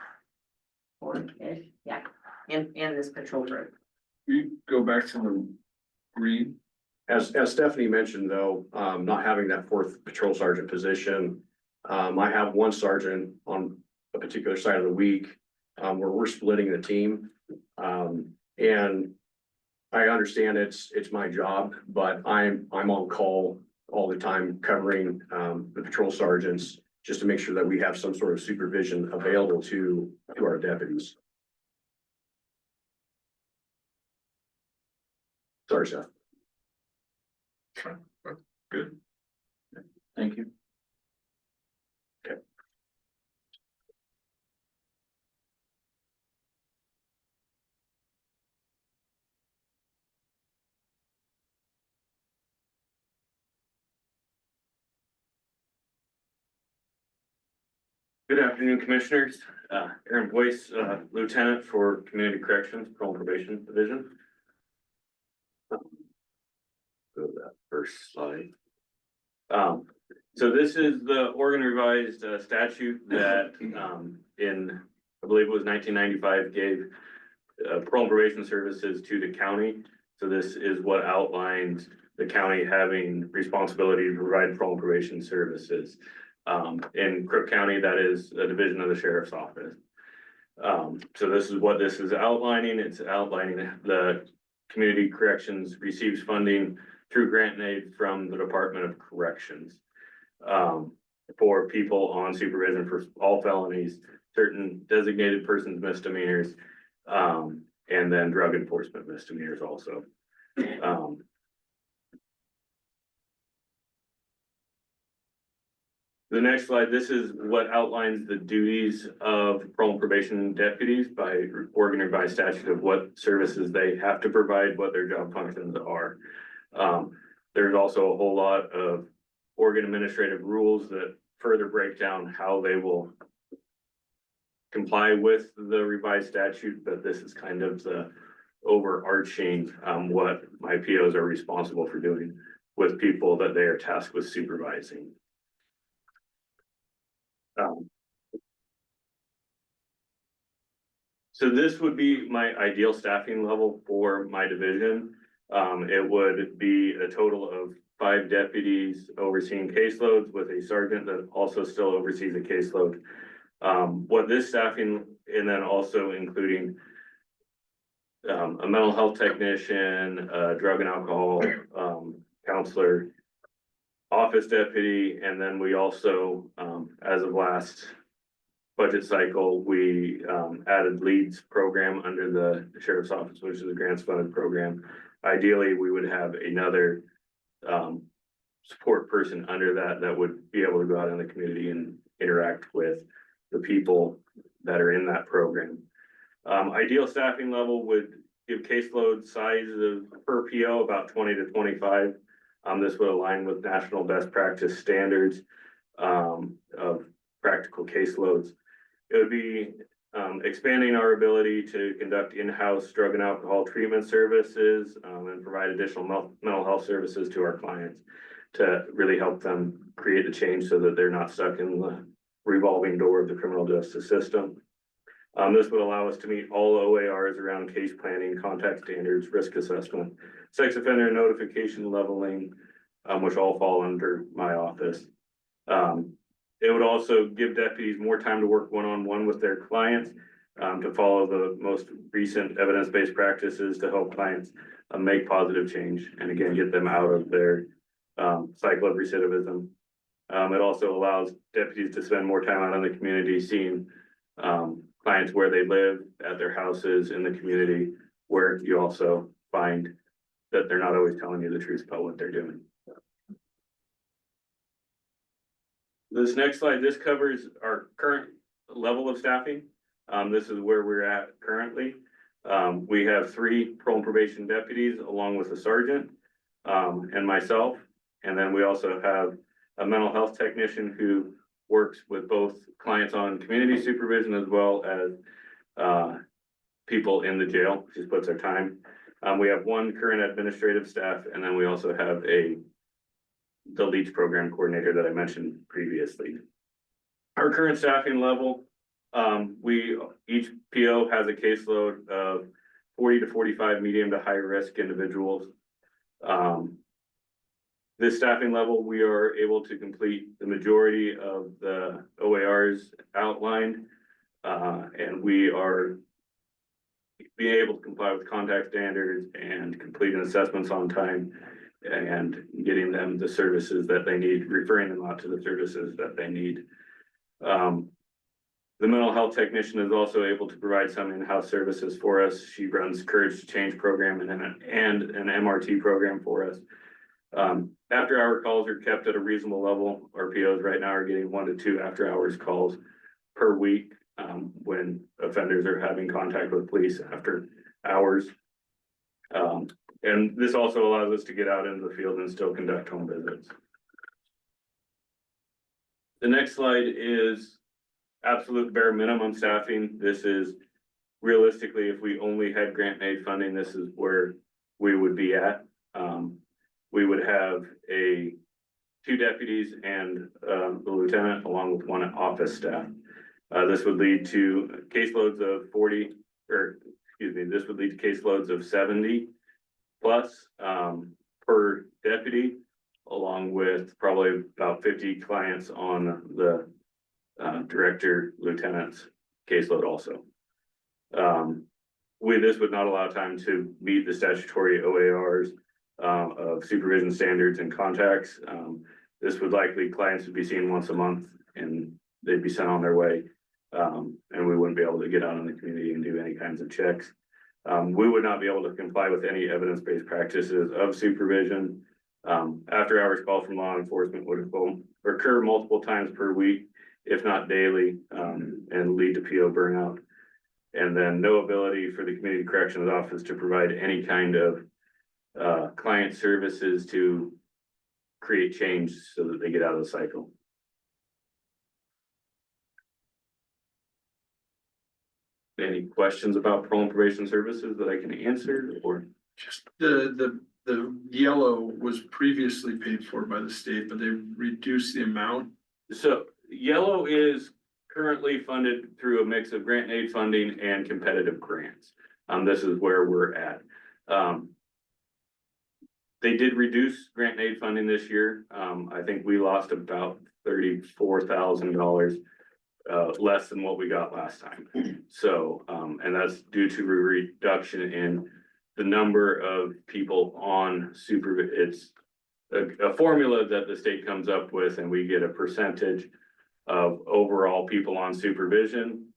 4-ish, yeah, in this patrol group. You go back to the green. As Stephanie mentioned, though, not having that 4th patrol sergeant position, I have 1 sergeant on a particular side of the week, where we're splitting the team. And I understand it's my job, but I'm on call all the time covering, the patrol sergeants, just to make sure that we have some sort of supervision available to our deputies. Sorry, Seth. Good. Thank you. Good afternoon, Commissioners. Aaron Boyce, Lieutenant for Community Corrections, Parole and Probation Division. Go to that first slide. So this is the Oregon revised statute that I believe it was 1995, gave parole and probation services to the county. So this is what outlines the county having responsibility to provide parole and probation services. In Crook County, that is a division of the sheriff's office. So this is what this is outlining. It's outlining the community corrections receives funding through grant and aid from the Department of Corrections. For people on supervision for all felonies, certain designated persons misdemeanors, and then drug enforcement misdemeanors also. The next slide, this is what outlines the duties of parole and probation deputies by Oregon revised statute of what services they have to provide, what their job functions are. There's also a whole lot of Oregon administrative rules that further break down how they will comply with the revised statute, but this is kind of the overarching, what my POs are responsible for doing with people that they are tasked with supervising. So this would be my ideal staffing level for my division. It would be a total of 5 deputies overseeing caseloads with a sergeant that also still oversees a caseload. What this staffing, and then also including a mental health technician, drug and alcohol counselor, office deputy, and then we also, as of last budget cycle, we added leads program under the sheriff's office, which is a grants funded program. Ideally, we would have another support person under that that would be able to go out in the community and interact with the people that are in that program. Ideal staffing level would give caseload size of per PO about 20 to 25. This would align with national best practice standards of practical caseloads. It would be expanding our ability to conduct in-house drug and alcohol treatment services and provide additional mental health services to our clients to really help them create the change so that they're not stuck in the revolving door of the criminal justice system. This would allow us to meet all OARs around case planning, contact standards, risk assessment, sex offender notification leveling, which all fall under my office. It would also give deputies more time to work one-on-one with their clients, to follow the most recent evidence-based practices to help clients make positive change and again, get them out of their cycle of recidivism. It also allows deputies to spend more time out in the community, seeing clients where they live, at their houses, in the community, where you also find that they're not always telling you the truth about what they're doing. This next slide, this covers our current level of staffing. This is where we're at currently. We have 3 parole and probation deputies along with a sergeant and myself. And then we also have a mental health technician who works with both clients on community supervision as well as people in the jail. She splits our time. We have 1 current administrative staff, and then we also have the LEACH program coordinator that I mentioned previously. Our current staffing level, each PO has a caseload of 40 to 45 medium to high risk individuals. This staffing level, we are able to complete the majority of the OARs outlined, and we are being able to comply with contact standards and completing assessments on time and getting them the services that they need, referring them out to the services that they need. The mental health technician is also able to provide some in-house services for us. She runs Courage to Change program and an MRT program for us. After hour calls are kept at a reasonable level. Our POs right now are getting 1 to 2 after hours calls per week when offenders are having contact with police after hours. And this also allows us to get out into the field and still conduct home visits. The next slide is absolute bare minimum staffing. This is realistically, if we only had grant aid funding, this is where we would be at. We would have 2 deputies and the lieutenant along with 1 office staff. This would lead to caseloads of 70 plus per deputy, along with probably about 50 clients on the director lieutenant's caseload also. This would not allow time to meet the statutory OARs of supervision standards and contacts. This would likely, clients would be seen once a month and they'd be sent on their way. And we wouldn't be able to get out in the community and do any kinds of checks. We would not be able to comply with any evidence-based practices of supervision. After hours call from law enforcement would occur multiple times per week, if not daily, and lead to PO burnout. And then no ability for the community corrections office to provide any kind of client services to create change so that they get out of the cycle. Any questions about parole and probation services that I can answer, or? Just the yellow was previously paid for by the state, but they reduced the amount. So yellow is currently funded through a mix of grant and aid funding and competitive grants. This is where we're at. They did reduce grant and aid funding this year. I think we lost about $34,000 less than what we got last time. So, and that's due to a reduction in the number of people on supervision. It's a formula that the state comes up with, and we get a percentage of overall people on supervision.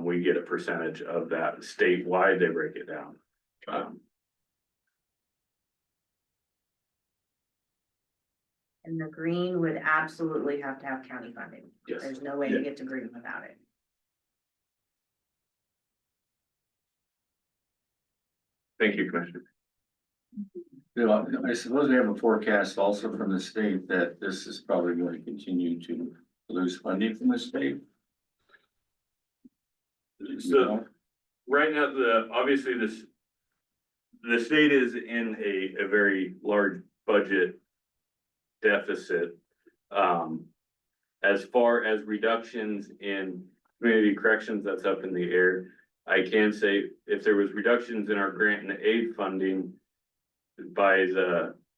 We get a percentage of that statewide, they break it down. And the green would absolutely have to have county funding. Yes. There's no way to get to green without it. Thank you, Commissioner. You know, I suppose we have a forecast also from the state that this is probably going to continue to lose funding from the state. So, right now, obviously the state is in a very large budget deficit. As far as reductions in community corrections, that's up in the air. I can say if there was reductions in our grant and aid funding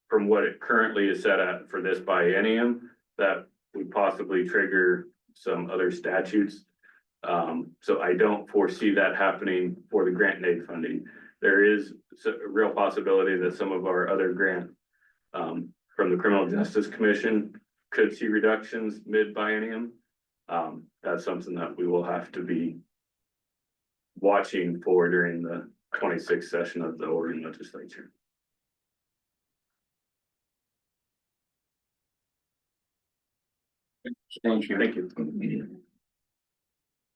from what it currently is set at for this biennium, that would possibly trigger some other statutes. So I don't foresee that happening for the grant and aid funding. There is a real possibility that some of our other grant from the Criminal Justice Commission could see reductions mid-biennium. That's something that we will have to be watching for during the 26th session of the Oregon legislature. Thank you. Thank you.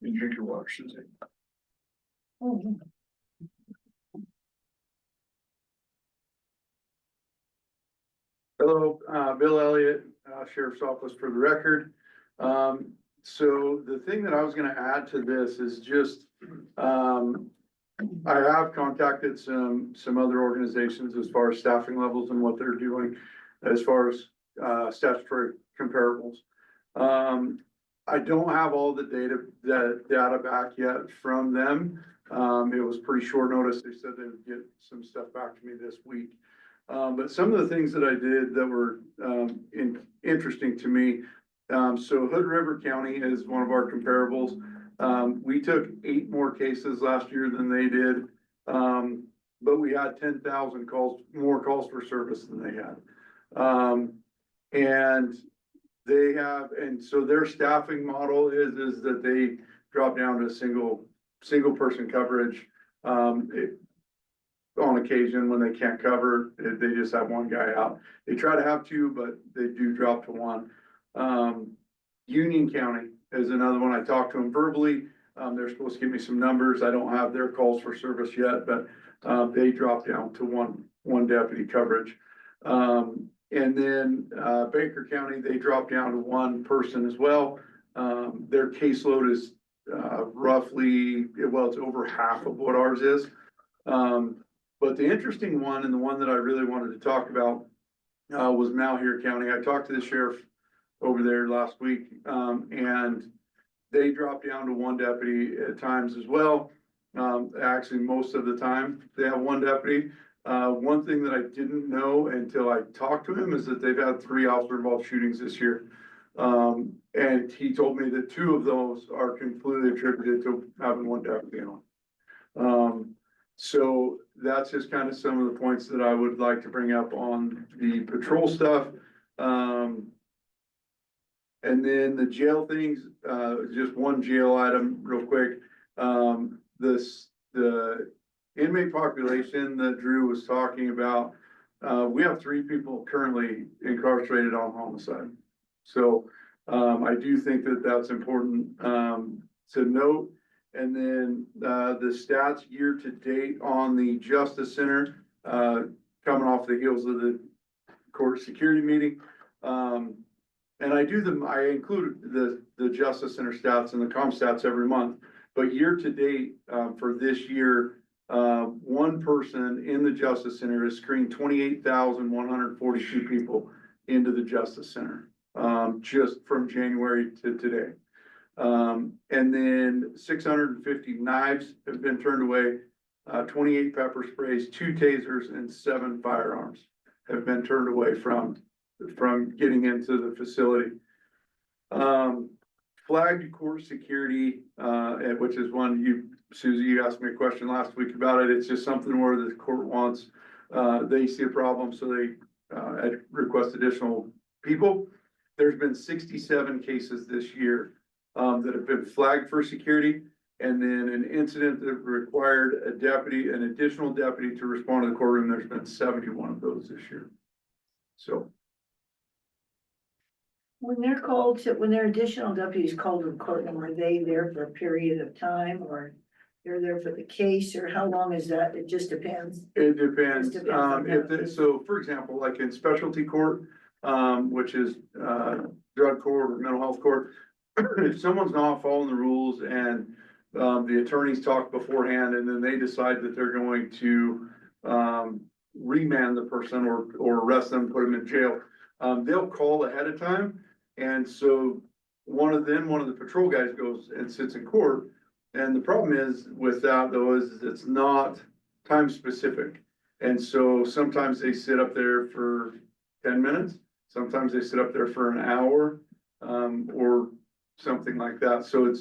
You drink your water, Susan. Hello, Bill Elliott, Sheriff's Office for the record. So the thing that I was gonna add to this is just, I have contacted some other organizations as far as staffing levels and what they're doing as far as, statutory comparables. I don't have all the data back yet from them. It was pretty short notice. They said they would get some stuff back to me this week. But some of the things that I did that were, interesting to me. So Hood River County is one of our comparables. We took 8 more cases last year than they did. But we had 10,000 more calls for service than they had. And they have, and so their staffing model is that they drop down to single person coverage. On occasion, when they can't cover, they just have one guy out. They try to have 2, but they do drop to 1. Union County is another one. I talked to them verbally. They're supposed to give me some numbers. I don't have their calls for service yet, but they dropped down to one deputy coverage. And then Baker County, they dropped down to 1 person as well. Their caseload is roughly, well, it's over half of what ours is. But the interesting one, and the one that I really wanted to talk about, was Malheur County. I talked to the sheriff over there last week, and they dropped down to 1 deputy at times as well. Actually, most of the time, they have 1 deputy. One thing that I didn't know until I talked to him is that they've had 3 officer-involved shootings this year. And he told me that 2 of those are completely attributed to having 1 deputy on. So that's just kind of some of the points that I would like to bring up on the patrol stuff. And then the jail things, just one jail item real quick. The inmate population that Drew was talking about, we have 3 people currently incarcerated on homicide. So I do think that that's important to note. And then the stats year to date on the Justice Center, coming off the heels of the court security meeting. And I include the Justice Center stats and the comm stats every month. But year to date for this year, 1 person in the Justice Center has screened 28,142 people into the Justice Center, just from January to today. And then 650 knives have been turned away, 28 pepper sprays, 2 tasers, and 7 firearms have been turned away from getting into the facility. Flagged court security, which is one Susie, you asked me a question last week about it. It's just something where the court wants, they see a problem, so request additional people. There's been 67 cases this year, that have been flagged for security. And then an incident that required an additional deputy to respond to the courtroom, there's been 71 of those this year. So, When they're additional deputies called to the courtroom, are they there for a period of time or they're there for the case or how long is that? It just depends. it depends, Just depends on so for example, like in specialty court, which is, drug court or mental health court. If someone's not following the rules and, the attorneys talk beforehand and then they decide that they're going to, remand the person or arrest them, put them in jail, they'll call ahead of time. And so one of the patrol guys goes and sits in court. And the problem is with that though, is it's not time specific. And so sometimes they sit up there for 10 minutes, sometimes they sit up there for an hour, or something like that. So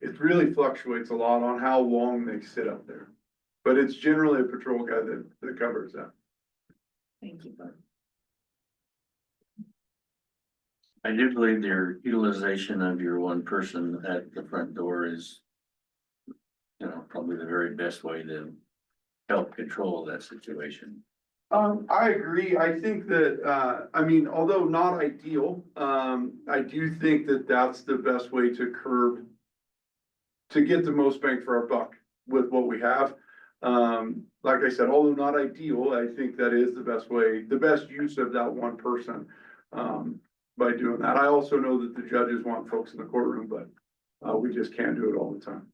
it really fluctuates a lot on how long they sit up there. But it's generally a patrol guy that covers that. Thank you, Bud. I do believe your utilization of your one person at the front door is, probably the very best way to help control that situation. I agree. I think that, although not ideal, I do think that that's the best way to curb, to get the most bang for our buck with what we have. Like I said, although not ideal, I think that is the best way, the best use of that one person, by doing that. I also know that the judges want folks in the courtroom, but, we just can't do it all the time.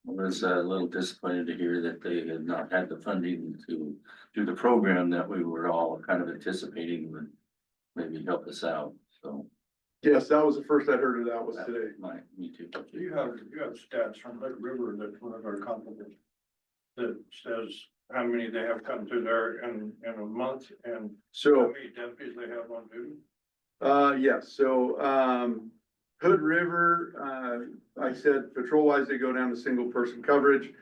I was a little disappointed to hear that they had not had the funding to do the program that we were all kind of anticipating would maybe help us out, so. Yes, that was the first I heard of that was today. Me too. You have stats from Hood River that one of our comparables that says how many they have come through there in a month and how So, many deputies they have on duty. yes, so, Hood River, I said patrol wise, they go down to single person coverage.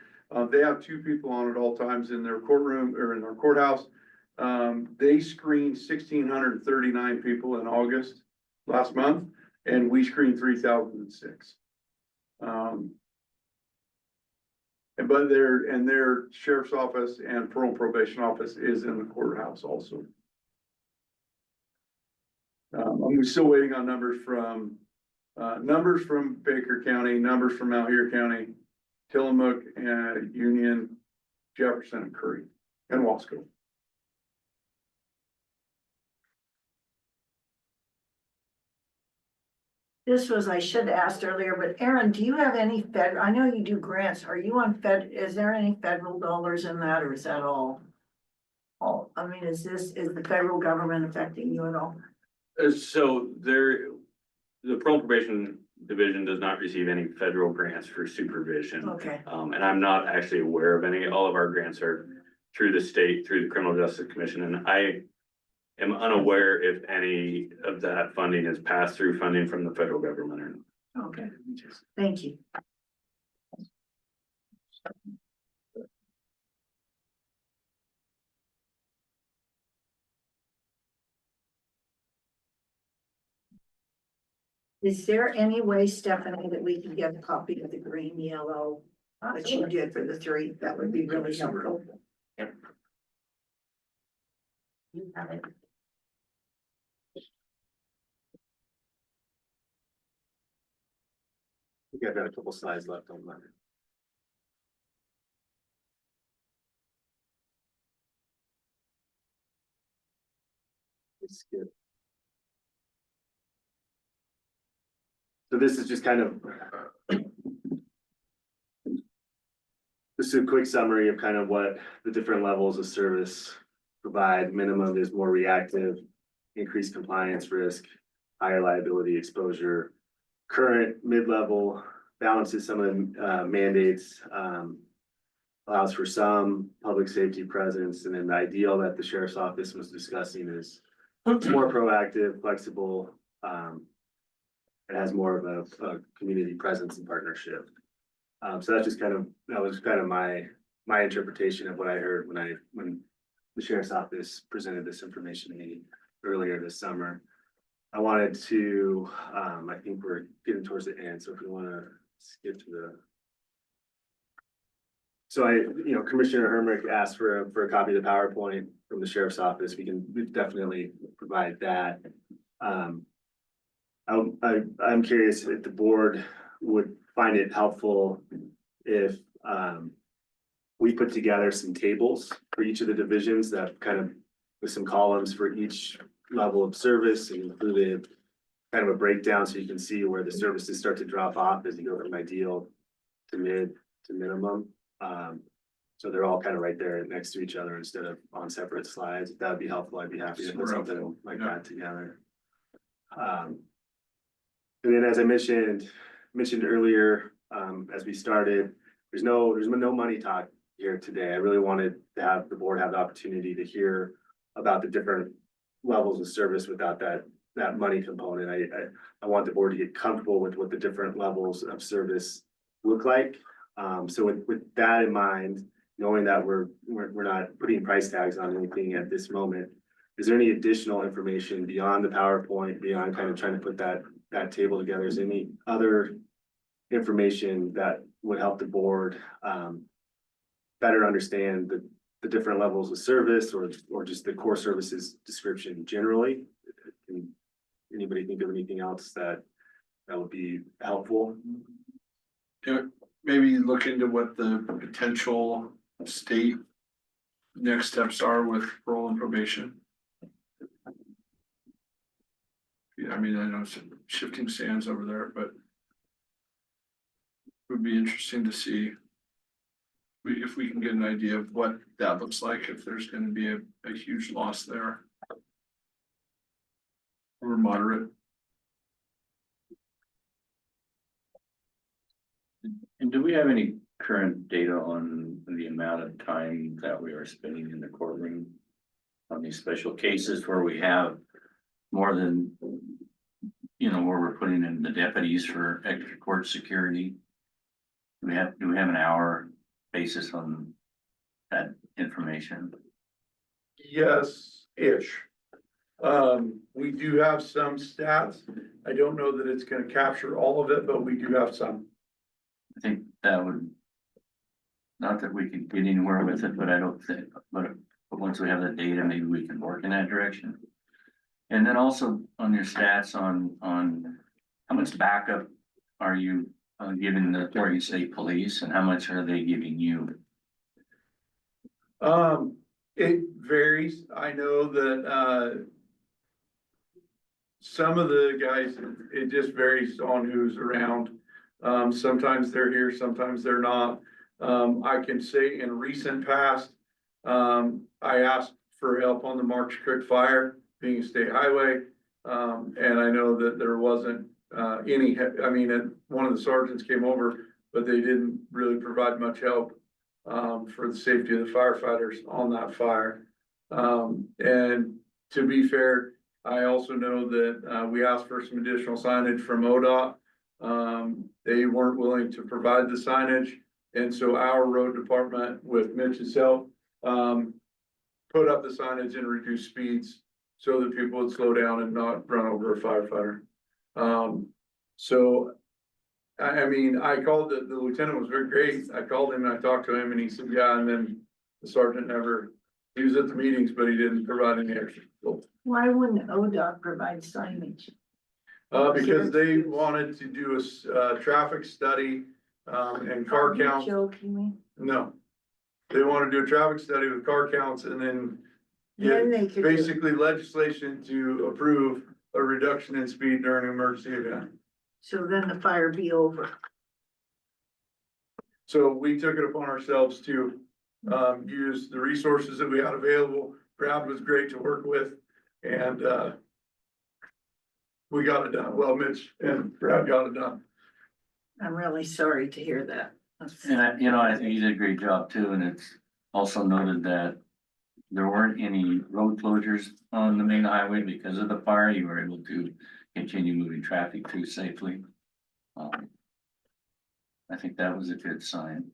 They have 2 people on at all times in their courtroom or in their courthouse. They screened 1,639 people in August last month, and we screened 3,006. But their sheriff's office and parole and probation office is in the courthouse also. I'm still waiting on numbers from Baker County, numbers from Malheur County, Tillamook, and Union, Jefferson, and Curry, and Wasco. I should have asked earlier, but Aaron, do you have any I know you do grants. Are you on is there any federal dollars in that or is that all? Is the federal government affecting you at all? So the parole and probation division does not receive any federal grants for supervision. Okay, And I'm not actually aware of any. All of our grants are through the state, through the Criminal Justice Commission, and I am unaware if any of that funding is passed through funding from the federal government or not. okay. Thank you. Is there any way, Stephanie, that we can get a copy of the green, yellow, that you did for the 3? That would be really helpful. You have it. I think I've got a couple slides left on that. It's good. So this is just kind of just a quick summary of kind of what the different levels of service provide. Minimum is more reactive, increased compliance risk, higher liability exposure. Current mid-level balances some of the mandates, allows for some public safety presence, and then the ideal that the sheriff's office was discussing is more proactive, flexible. It has more of a community presence and partnership. So that's just that was kind of my interpretation of what I heard when the sheriff's office presented this information to me earlier this summer. I wanted to, I think we're getting towards the end, so if we wanna skip to the. So Commissioner Hermrich asked for a copy of the PowerPoint from the sheriff's office. We definitely provide that. I'm curious if the board would find it helpful if, we put together some tables for each of the divisions that kind of, with some columns for each level of service and included kind of a breakdown so you can see where the services start to drop off as you go from ideal to mid to minimum. So they're all kind of right there next to each other instead of on separate slides. If that would be helpful, I'd be happy to put something like that together. And then as I mentioned earlier, as we started, there's no money talk here today. I really wanted to have the board have the opportunity to hear about the different levels of service without that money component. I want the board to get comfortable with what the different levels of service look like. So with that in mind, knowing that we're not putting price tags on anything at this moment, is there any additional information beyond the PowerPoint, beyond kind of trying to put that table together? Is there any other information that would help the board better understand the different levels of service or just the core services description generally? Can anybody think of anything else that would be helpful? Yeah, maybe look into what the potential state next steps are with parole and probation. Yeah, I mean, I know it's shifting sands over there, but it would be interesting to see if we can get an idea of what that looks like, if there's gonna be a huge loss there. Or moderate. And do we have any current data on the amount of time that we are spending in the courtroom on these special cases where we have more than, where we're putting in the deputies for extra court security? Do we have an hour basis on that information? Yes-ish. We do have some stats. I don't know that it's gonna capture all of it, but we do have some. I think that would, not that we could get anywhere with it, but I don't think, but once we have the data, maybe we can work in that direction. And then also on your stats on how much backup are you giving the Oregon State Police and how much are they giving you? It varies. I know that, some of the guys, it just varies on who's around. Sometimes they're here, sometimes they're not. I can say in recent past, I asked for help on the March Crook fire, being a state highway. And I know that there wasn't, one of the sergeants came over, but they didn't really provide much help, for the safety of the firefighters on that fire. And to be fair, I also know that, we asked for some additional signage from ODOT. They weren't willing to provide the signage. And so our road department with Mitch's help, put up the signage and reduce speeds so that people would slow down and not run over a firefighter. So, I called the lieutenant was very great. I called him and I talked to him and he said, yeah, and then the sergeant he was at the meetings, but he didn't provide any extra. Why wouldn't ODOT provide signage? Because they wanted to do a traffic study, and car Are you count. joking me? No. They want to do a traffic study with car counts and then Then they get could. basically legislation to approve a reduction in speed during an emergency event. So then the fire be over. So we took it upon ourselves to, use the resources that we had available. Brad was great to work with and, we got it done. Well, Mitch and Brad got it done. I'm really sorry to hear that. And I think you did a great job too, and it's also noted that there weren't any road closures on the main highway because of the fire. You were able to continue moving traffic through safely. I think that was a good sign.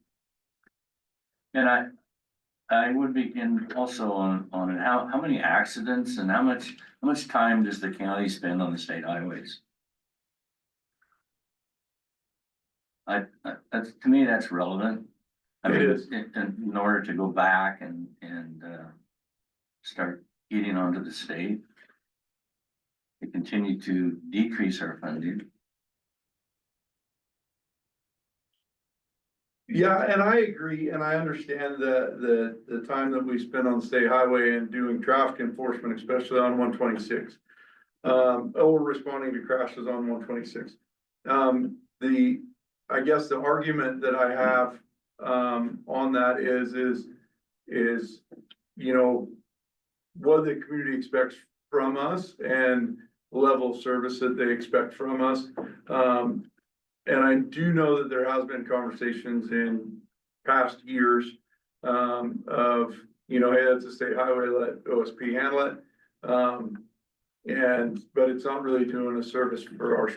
And I would begin also on it, how many accidents and how much time does the county spend on the state highways? That's, to me, that's relevant. I It mean, is. in order to go back and, start eating onto the state. To continue to decrease our funding. Yeah, and I agree, and I understand the time that we spend on the state highway and doing traffic enforcement, especially on 126. Or responding to crashes on 126. I guess the argument that I have, on that is, you know, what the community expects from us and the level of service that they expect from us. And I do know that there has been conversations in past years, of, you know, hey, that's a state highway, let OSP handle it. But it's not really doing a service for our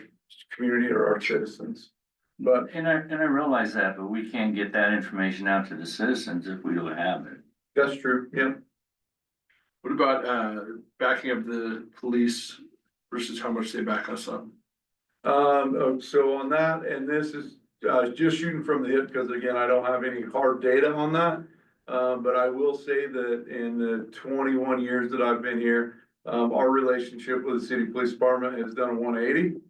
community or our citizens. But And I realize that, but we can't get that information out to the citizens if we don't have it. that's true, yeah. What about, backing up the police versus how much they back us up? So on that, and this is, just shooting from the hip, because again, I don't have any hard data on that. But I will say that in the 21 years that I've been here, our relationship with the city police department has done a 180.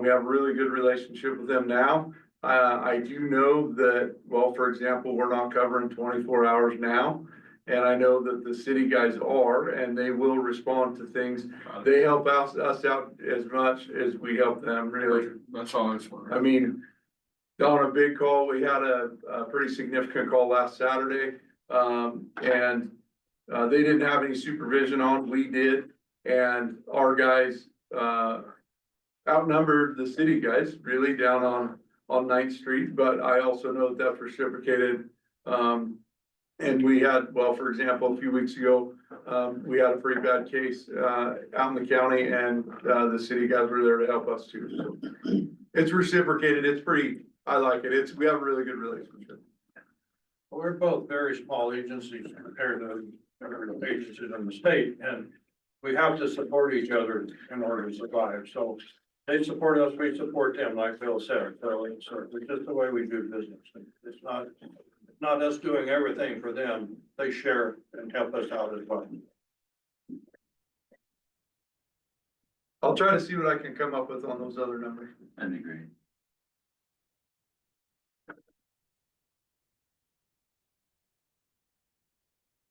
We have a really good relationship with them now. I do know that, well, for example, we're not covering 24 hours now. And I know that the city guys are, and they will respond to things. They help us out as much as we help them, really. That's all I was wondering. I mean, on a big call, we had a pretty significant call last Saturday. And they didn't have any supervision on, we did. And our guys, outnumbered the city guys really down on 9th Street, but I also know that that's reciprocated. And we had, well, for example, a few weeks ago, we had a pretty bad case, out in the county, and, the city guys were there to help us too. So it's reciprocated. It's pretty, I like it. We have a really good relationship. We're both very small agencies compared to other agencies in the state, and we have to support each other in order to survive. So they support us, we support them, like Bill said. So it's just the way we do business. It's not us doing everything for them. They share and help us out as well. I'll try to see what I can come up with on those other numbers. That'd be great.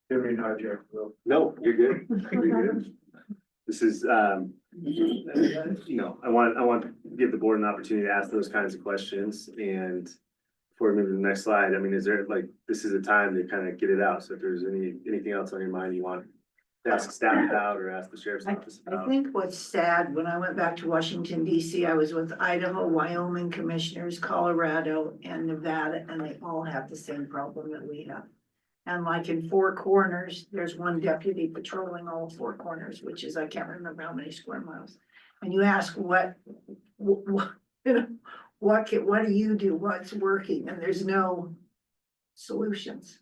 Didn't mean to hijack, Will. No, you're good. You're good. This is, you know, I want to give the board an opportunity to ask those kinds of questions. And before we move to the next slide, I mean, is there, like, this is a time to kind of get it out. So if there's anything else on your mind you want to ask staff about or ask the sheriff's office I about. think what's sad, when I went back to Washington DC, I was with Idaho, Wyoming commissioners, Colorado and Nevada, and they all have the same problem that we have. And like in Four Corners, there's one deputy patrolling all four corners, which is, I can't remember how many square miles. And you ask what, you know, what do you do? What's working? And there's no solutions.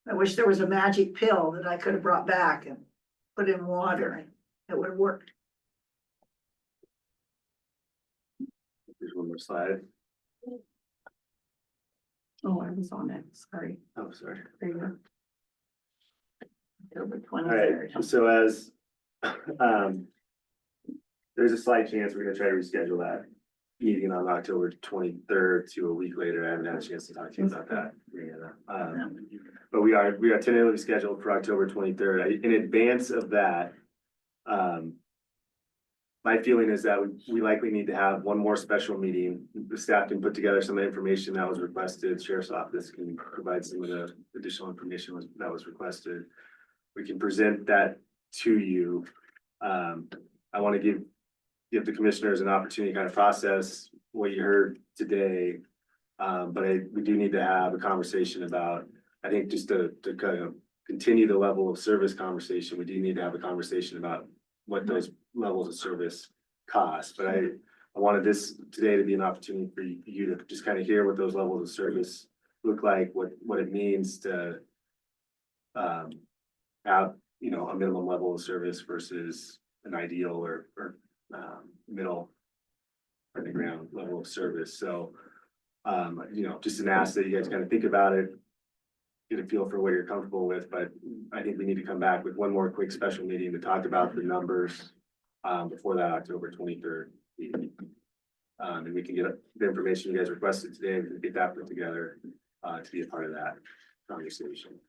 I wish there was a magic pill that I could have brought back and put in water and it would have worked. There's one more slide. Oh, I was on it, sorry. Oh, sorry. There you go. October All 23rd. right, so as, there's a slight chance we're gonna try to reschedule that meeting on October 23rd to a week later. I haven't had a chance to talk to you about that, Brianna. But we are tentatively scheduled for October 23rd. In advance of that, my feeling is that we likely need to have one more special meeting. The staff can put together some of the information that was requested. Sheriff's office can provide some of the additional information that was requested. We can present that to you. I want to give the commissioners an opportunity to kind of process what you heard today. But we do need to have a conversation about, I think just to kind of continue the level of service conversation, we do need to have a conversation about what those levels of service cost. But I wanted this today to be an opportunity for you to just kind of hear what those levels of service look like, what it means to have, you know, a minimum level of service versus an ideal or, middle or the ground level of service. So, you know, just an ask that you guys kind of think about it, get a feel for what you're comfortable with, but I think we need to come back with one more quick special meeting to talk about the numbers before that October 23rd meeting. And we can get the information you guys requested today, and get that put together to be a part of that conversation.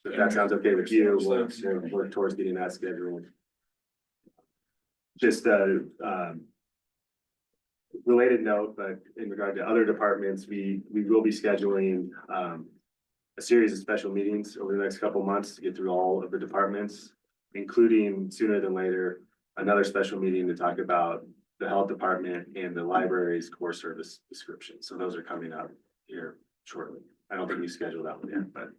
So if that sounds okay with you, we'll work towards getting that scheduled. Just related note, but in regard to other departments, we will be scheduling a series of special meetings over the next couple of months to get through all of the departments, including sooner than later, another special meeting to talk about the health department and the library's core service description. So those are coming up here shortly. I don't think we scheduled that one yet, but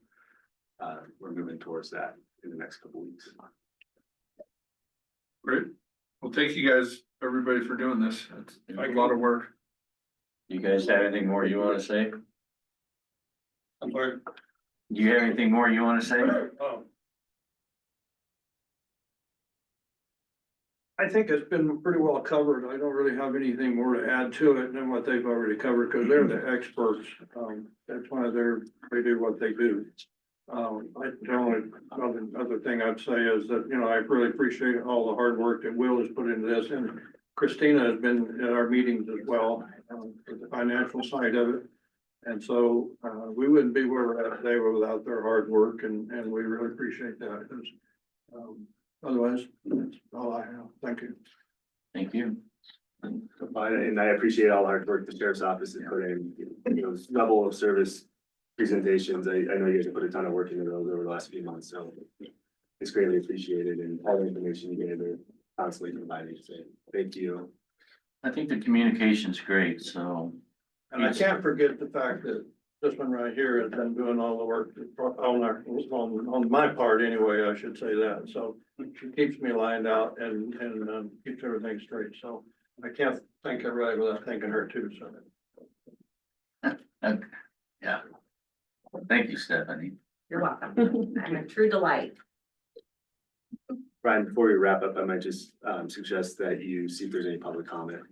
we're moving towards that in the next couple of weeks. Great. Well, thank you guys, everybody, for doing this. It's a lot of work. You guys have anything more you wanna say? I'm sorry. Do you have anything more you wanna say? I think it's been pretty well covered. I don't really have anything more to add to it than what they've already covered, because they're the experts. That's why they do what they do. The only other thing I'd say is that, you know, I really appreciate all the hard work that Will has put into this, and Christina has been at our meetings as well, for the financial side of it. And so, we wouldn't be where we're at today without their hard work, and we really appreciate that. Otherwise, that's all I have. Thank you. Thank you. And I appreciate all the hard work the sheriff's office has put in, you know, this level of service presentations. I know you guys have put a ton of work into those over the last few months, so it's greatly appreciated, and all the information you guys are constantly providing. So thank you. I think the communication's great, so. And I can't forget the fact that this one right here has been doing all the work on my part anyway, I should say that. So she keeps me lined out and keeps everything straight. So I can't thank everybody without thanking her too, so. Yeah. Thank you, Stephanie. You're welcome. I'm a true delight. Brian, before we wrap up, I might just suggest that you see if there's any public comment.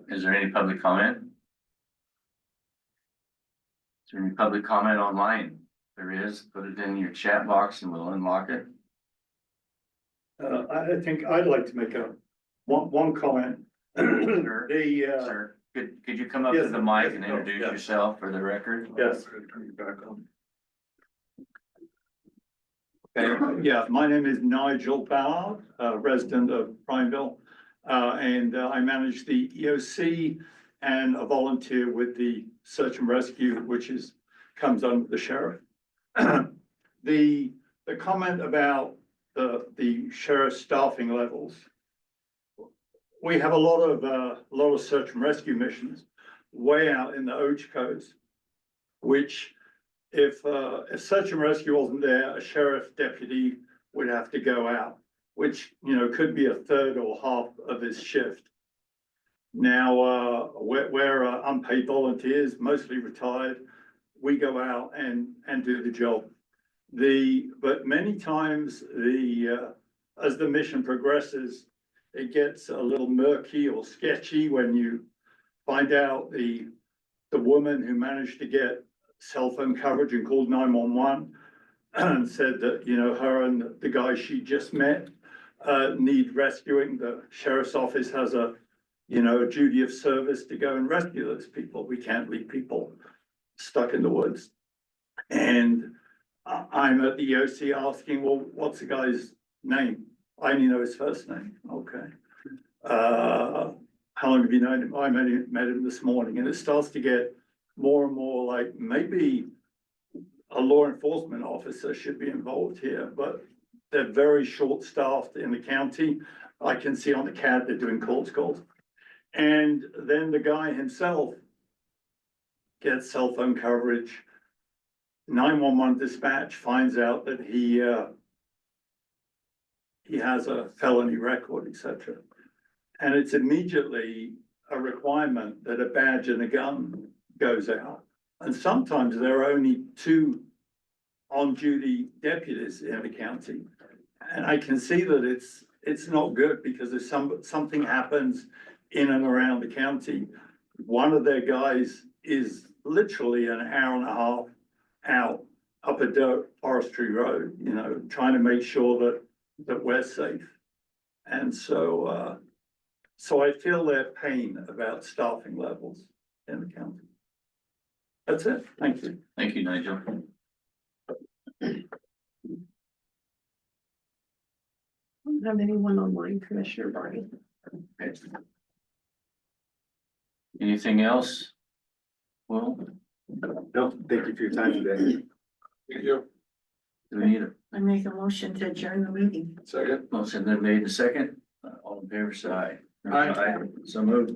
Is there any public comment? Is there any public comment online? If there is, put it in your chat box and we'll unlock it. I think I'd like to make one comment. Sure. Sir, could you come up to the mic and introduce yourself for the record? Yes. Okay, yeah, my name is Nigel Ballard, resident of Prineville, and I manage the EOC and a volunteer with the search and rescue, which comes under the sheriff. The comment about the sheriff's staffing levels. We have a lot of search and rescue missions way out in the Ocho, which if search and rescue wasn't there, a sheriff deputy would have to go out, which, you know, could be a third or half of his shift. Now, we're unpaid volunteers, mostly retired. We go out and do the job. But many times as the mission progresses, it gets a little murky or sketchy when you find out the woman who managed to get cell phone coverage and called 911 and said that, you know, her and the guy she just met need rescuing. The sheriff's office has a duty of service to go and rescue those people. We can't leave people stuck in the woods. And I'm at the EOC asking, well, what's the guy's name? I only know his first name. Okay. How long have you known him? I met him this morning, and it starts to get more and more like maybe a law enforcement officer should be involved here, but they're very short-staffed in the county. I can see on the CAD they're doing calls. And then the guy himself gets cell phone coverage. 911 dispatch finds out that he has a felony record, etc. And it's immediately a requirement that a badge and a gun goes out. And sometimes there are only two on-duty deputies in the county. And I can see that it's not good because if something happens in and around the county, one of their guys is literally an hour and a half out up a dirt forestry road, you know, trying to make sure that we're safe. And so, so I feel their pain about staffing levels in the county. That's it. Thank you. Thank you, Nigel. I don't have anyone online, Commissioner Barney. Anything else? Well, No, thank you for your time today. Thank you. do we need a I make a motion to adjourn the meeting. Second. motion that made in a second? All in favor, say aye. Aye. So moved.